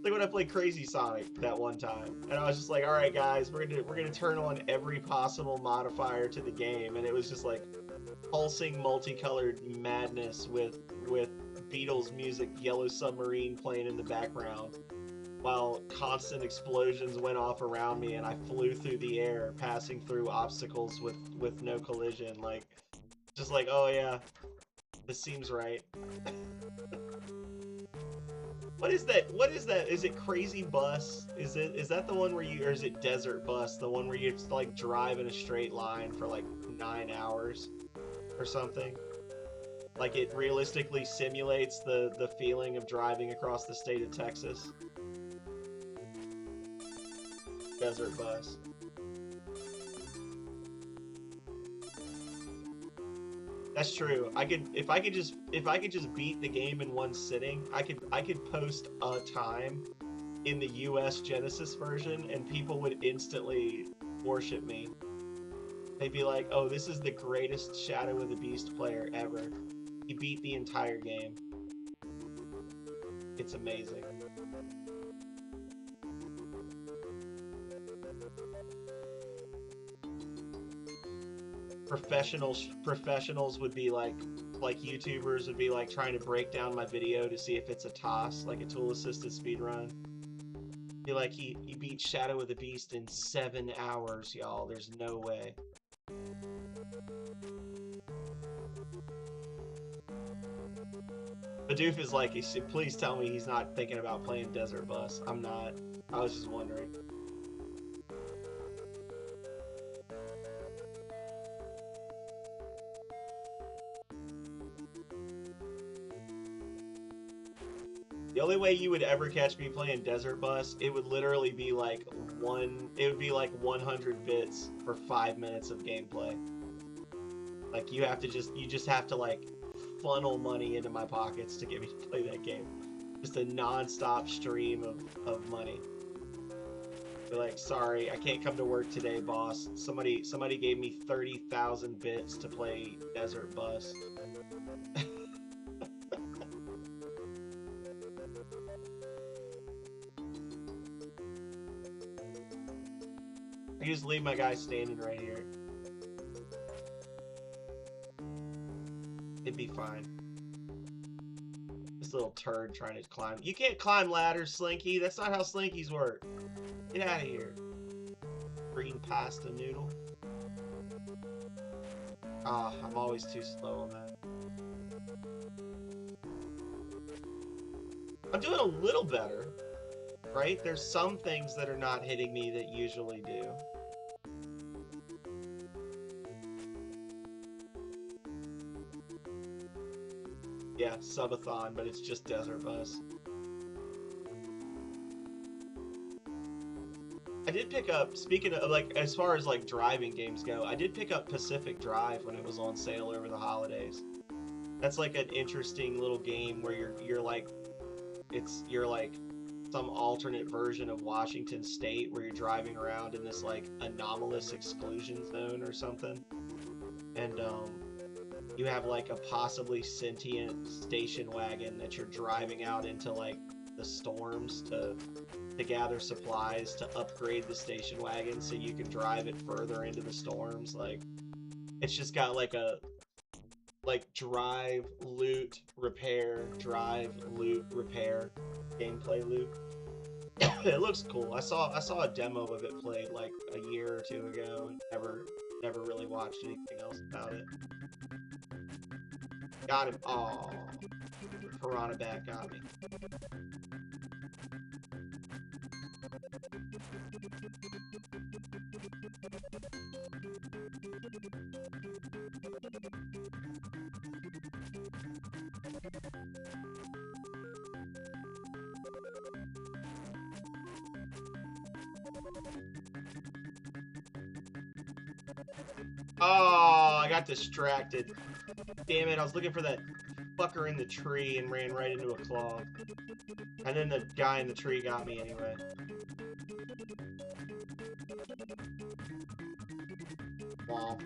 Like when I played Crazy Sonic that one time, and I was just like, all right, guys, we're gonna turn on every possible modifier to the game, and it was just like pulsing multicolored madness with Beatles music, Yellow Submarine playing in the background, while constant explosions went off around me, and I flew through the air, passing through obstacles with no collision. Like, just like, oh yeah, this seems right. What is that? What is that? Is it Crazy Bus? Is that the one where you, or is it Desert Bus? The one where you have to like drive in a straight line for like 9 hours or something? Like it realistically simulates the feeling of driving across the state of Texas. Desert Bus. That's true. If I could just beat the game in one sitting, I could post a time in the US Genesis version and people would instantly worship me. They'd be like, "Oh, this is the greatest Shadow of the Beast player ever. He beat the entire game." It's amazing. Professionals would be like YouTubers would be like trying to break down my video to see if it's a toss, like a tool-assisted speedrun. Be like, he beat Shadow of the Beast in 7 hours, y'all. There's no way. Bidoof is like, please tell me he's not thinking about playing Desert Bus. I'm not. I was just wondering. The only way you would ever catch me playing Desert Bus, it would literally be like 100 bits for 5 minutes of gameplay. Like you just have to like funnel money into my pockets to get me to play that game. Just a non-stop stream of money. Be like, sorry, I can't come to work today, boss. Somebody gave me 30,000 bits to play Desert Bus. I just leave my guy standing right here. It'd be fine. This little turd trying to climb. You can't climb ladders, Slinky. That's not how Slinkies work. Get out of here. Green pasta noodle. Ah, I'm always too slow on that. I'm doing a little better, right? There's some things that are not hitting me that usually do. Yeah, subathon, but it's just Desert Bus. I did pick up, speaking of, like, as far as, like, driving games go, I did pick up Pacific Drive when it was on sale over the holidays. That's, like, an interesting little game where you're like some alternate version of Washington State where you're driving around in this, like, anomalous exclusion zone or something. And, you have like a possibly sentient station wagon that you're driving out into like the storms to gather supplies to upgrade the station wagon so you can drive it further into the storms. Like, it's just got like a drive, loot, repair, drive, loot, repair gameplay loop. It looks cool. I saw a demo of it played like a year or two ago and never really watched anything else about it. Got him. Aw. Piranha Bat got me. Oh, I got distracted. Damn it, I was looking for that fucker in the tree and ran right into a claw. And then the guy in the tree got me anyway. Wow.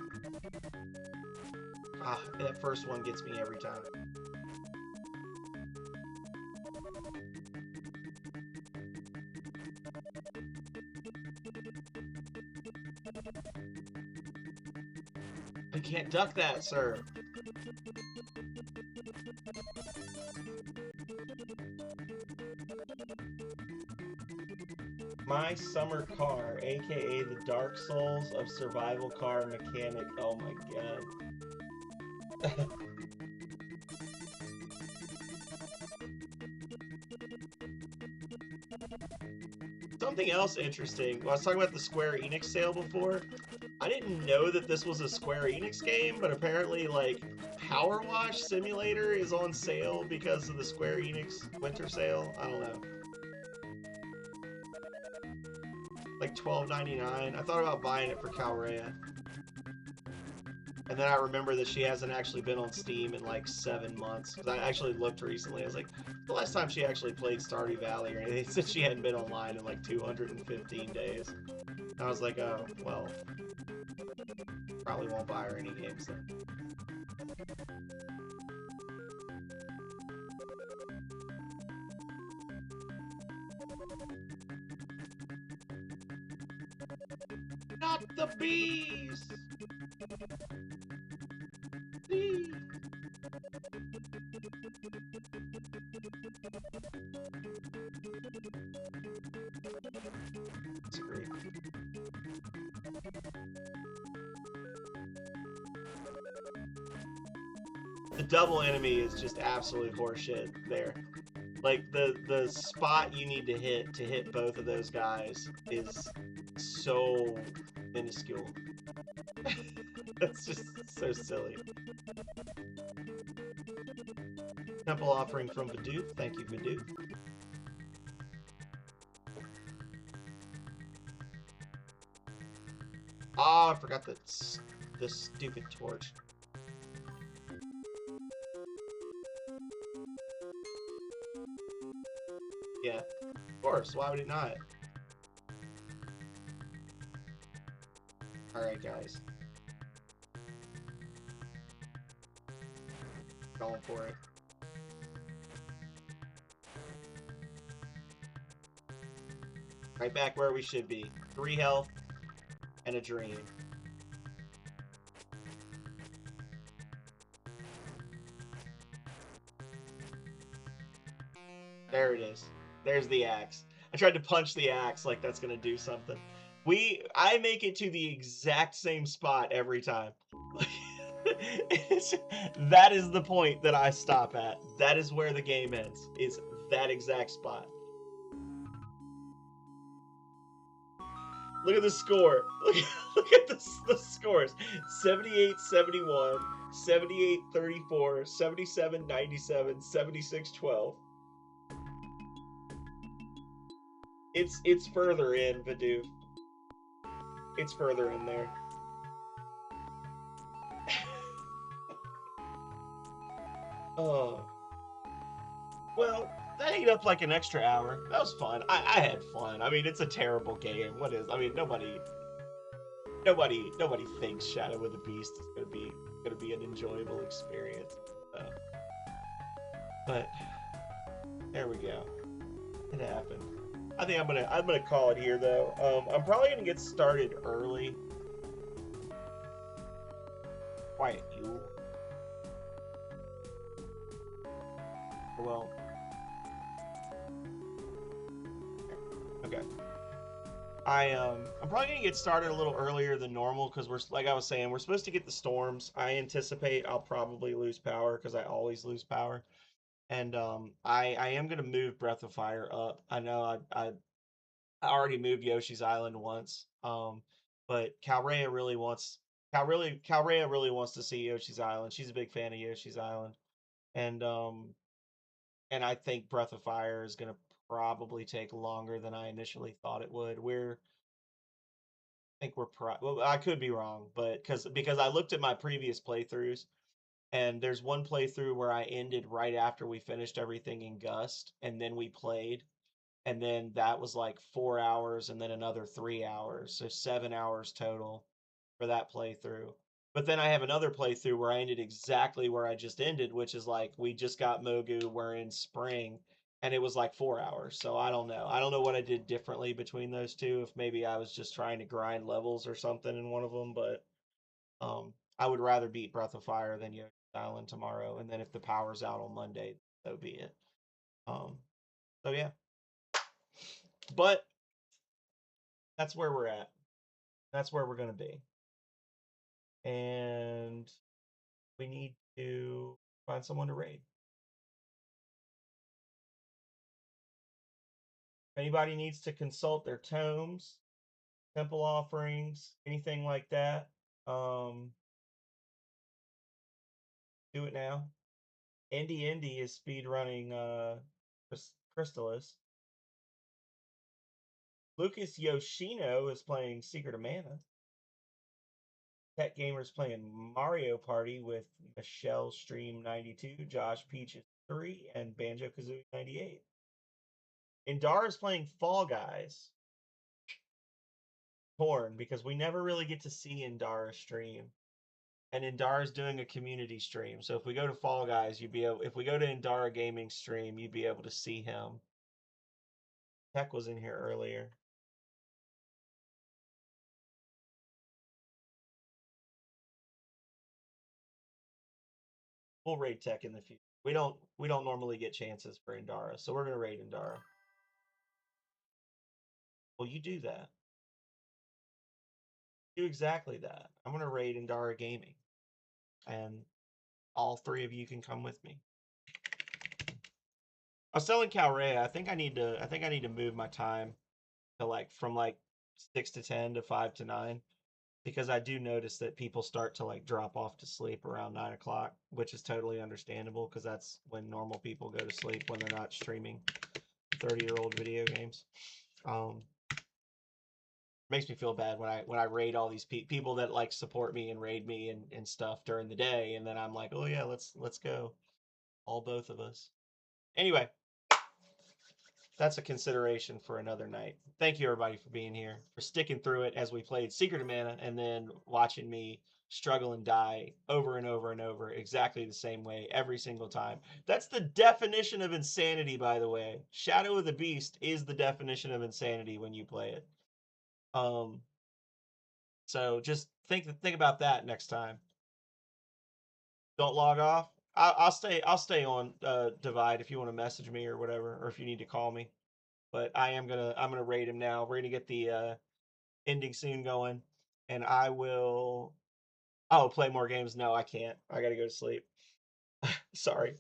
Ah, that first one gets me every time. I can't duck that, sir. My summer car, aka the Dark Souls of survival car mechanic. Oh my god. Something else interesting. Well, I was talking about the Square Enix sale before. I didn't know that this was a Square Enix game, but apparently, like, Power Wash Simulator is on sale because of the Square Enix winter sale. I don't know. like $12.99. I thought about buying it for Calrea. And then I remember that she hasn't actually been on Steam in like 7 months. Because I actually looked recently. I was like, the last time she actually played Stardew Valley or anything, since she hadn't been online in like 215 days. And I was like, oh, well, probably won't buy her any games then. Not the bees! Bees! That's great. The double enemy is just absolute horseshit there. Like the spot you need to hit both of those guys is so minuscule. That's just so silly. Temple offering from Vidoof. Thank you, Vidoof. Oh, I forgot the stupid torch. Yeah, of course. Why would it not? Alright, guys. Going for it. Right back where we should be. 3 health and a dream. There it is. There's the axe. I tried to punch the axe like that's gonna do something. I make it to the exact same spot every time. That is the point that I stop at. That is where the game ends. Is that exact spot. Look at the score. Look at the scores. 78-71, 78-34, 77-97, 76-12. It's further in, Vidoof. It's further in there. Oh. Well, that ate up like an extra hour. That was fun. I had fun. I mean, it's a terrible game. What is? I mean, nobody thinks Shadow of the Beast is gonna be an enjoyable experience. But there we go. It happened. I think I'm gonna call it here though. I'm probably gonna get started early. Quiet, you. Well. Okay. I'm probably gonna get started a little earlier than normal because like I was saying, we're supposed to get the storms. I anticipate I'll probably lose power because I always lose power. And I am gonna move Breath of Fire up. I know I already moved Yoshi's Island once. But Calrea really wants to see Yoshi's Island. She's a big fan of Yoshi's Island. And I think Breath of Fire is gonna probably take longer than I initially thought it would. Well, I could be wrong, but because I looked at my previous playthroughs, and there's one playthrough where I ended right after we finished everything in Gust, and then we played, and then that was like 4 hours, and then another 3 hours, so 7 hours total for that playthrough. But then I have another playthrough where I ended exactly where I just ended, which is like we just got Mogu, we're in spring, and it was like 4 hours. So I don't know. I don't know what I did differently between those two. If maybe I was just trying to grind levels or something in one of them, but I would rather beat Breath of Fire than Yoshi's Island tomorrow. And then if the power's out on Monday, so be it. So yeah. But that's where we're at. That's where we're gonna be. And we need to find someone to raid. If anybody needs to consult their tomes, temple offerings, anything like that, do it now. Indy is speed running Crystalis. Lucas Yoshino is playing Secret of Mana. Tech Gamer's playing Mario Party with Michelle Stream 92, Josh Peaches 3, and Banjo Kazooie 98. Indara's playing Fall Guys. Torn because we never really get to see Indara stream. And Indara's doing a community stream. So if we go to Fall Guys, you'd be able if we go to Indara Gaming stream, you'd be able to see him. Tech was in here earlier. We'll raid Tech in the future. We don't normally get chances for Indara, so we're gonna raid Indara. Well, you do that. Do exactly that. I'm gonna raid Indara Gaming, and all three of you can come with me. I was telling Calrea, I think I need to move my time to from 6 to 10 to 5 to 9, because I do notice that people start to drop off to sleep around 9 o'clock, which is totally understandable because that's when normal people go to sleep when they're not streaming 30-year-old video games. Makes me feel bad when I raid all these people that support me and raid me and stuff during the day, and then I'm like, oh yeah, let's go, both of us. Anyway, that's a consideration for another night. Thank you, everybody, for being here, for sticking through it as we played Secret of Mana, and then watching me struggle and die over and over and over exactly the same way every single time. That's the definition of insanity, by the way. Shadow of the Beast is the definition of insanity when you play it. So just think about that next time. Don't log off. I'll stay on Divide if you want to message me or whatever, or if you need to call me. But I'm gonna raid him now. We're gonna get the ending soon going, and I will. Oh, play more games? No, I can't. I gotta go to sleep. Sorry.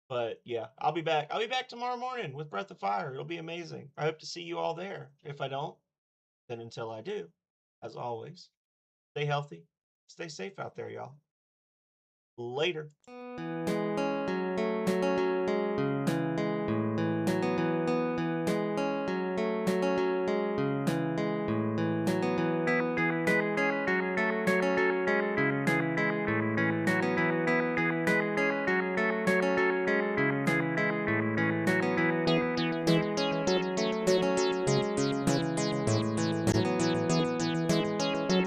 But yeah, I'll be back. I'll be back tomorrow morning with Breath of Fire. It'll be amazing. I hope to see you all there. If I don't, then until I do, as always, stay healthy, stay safe out there, y'all. Later.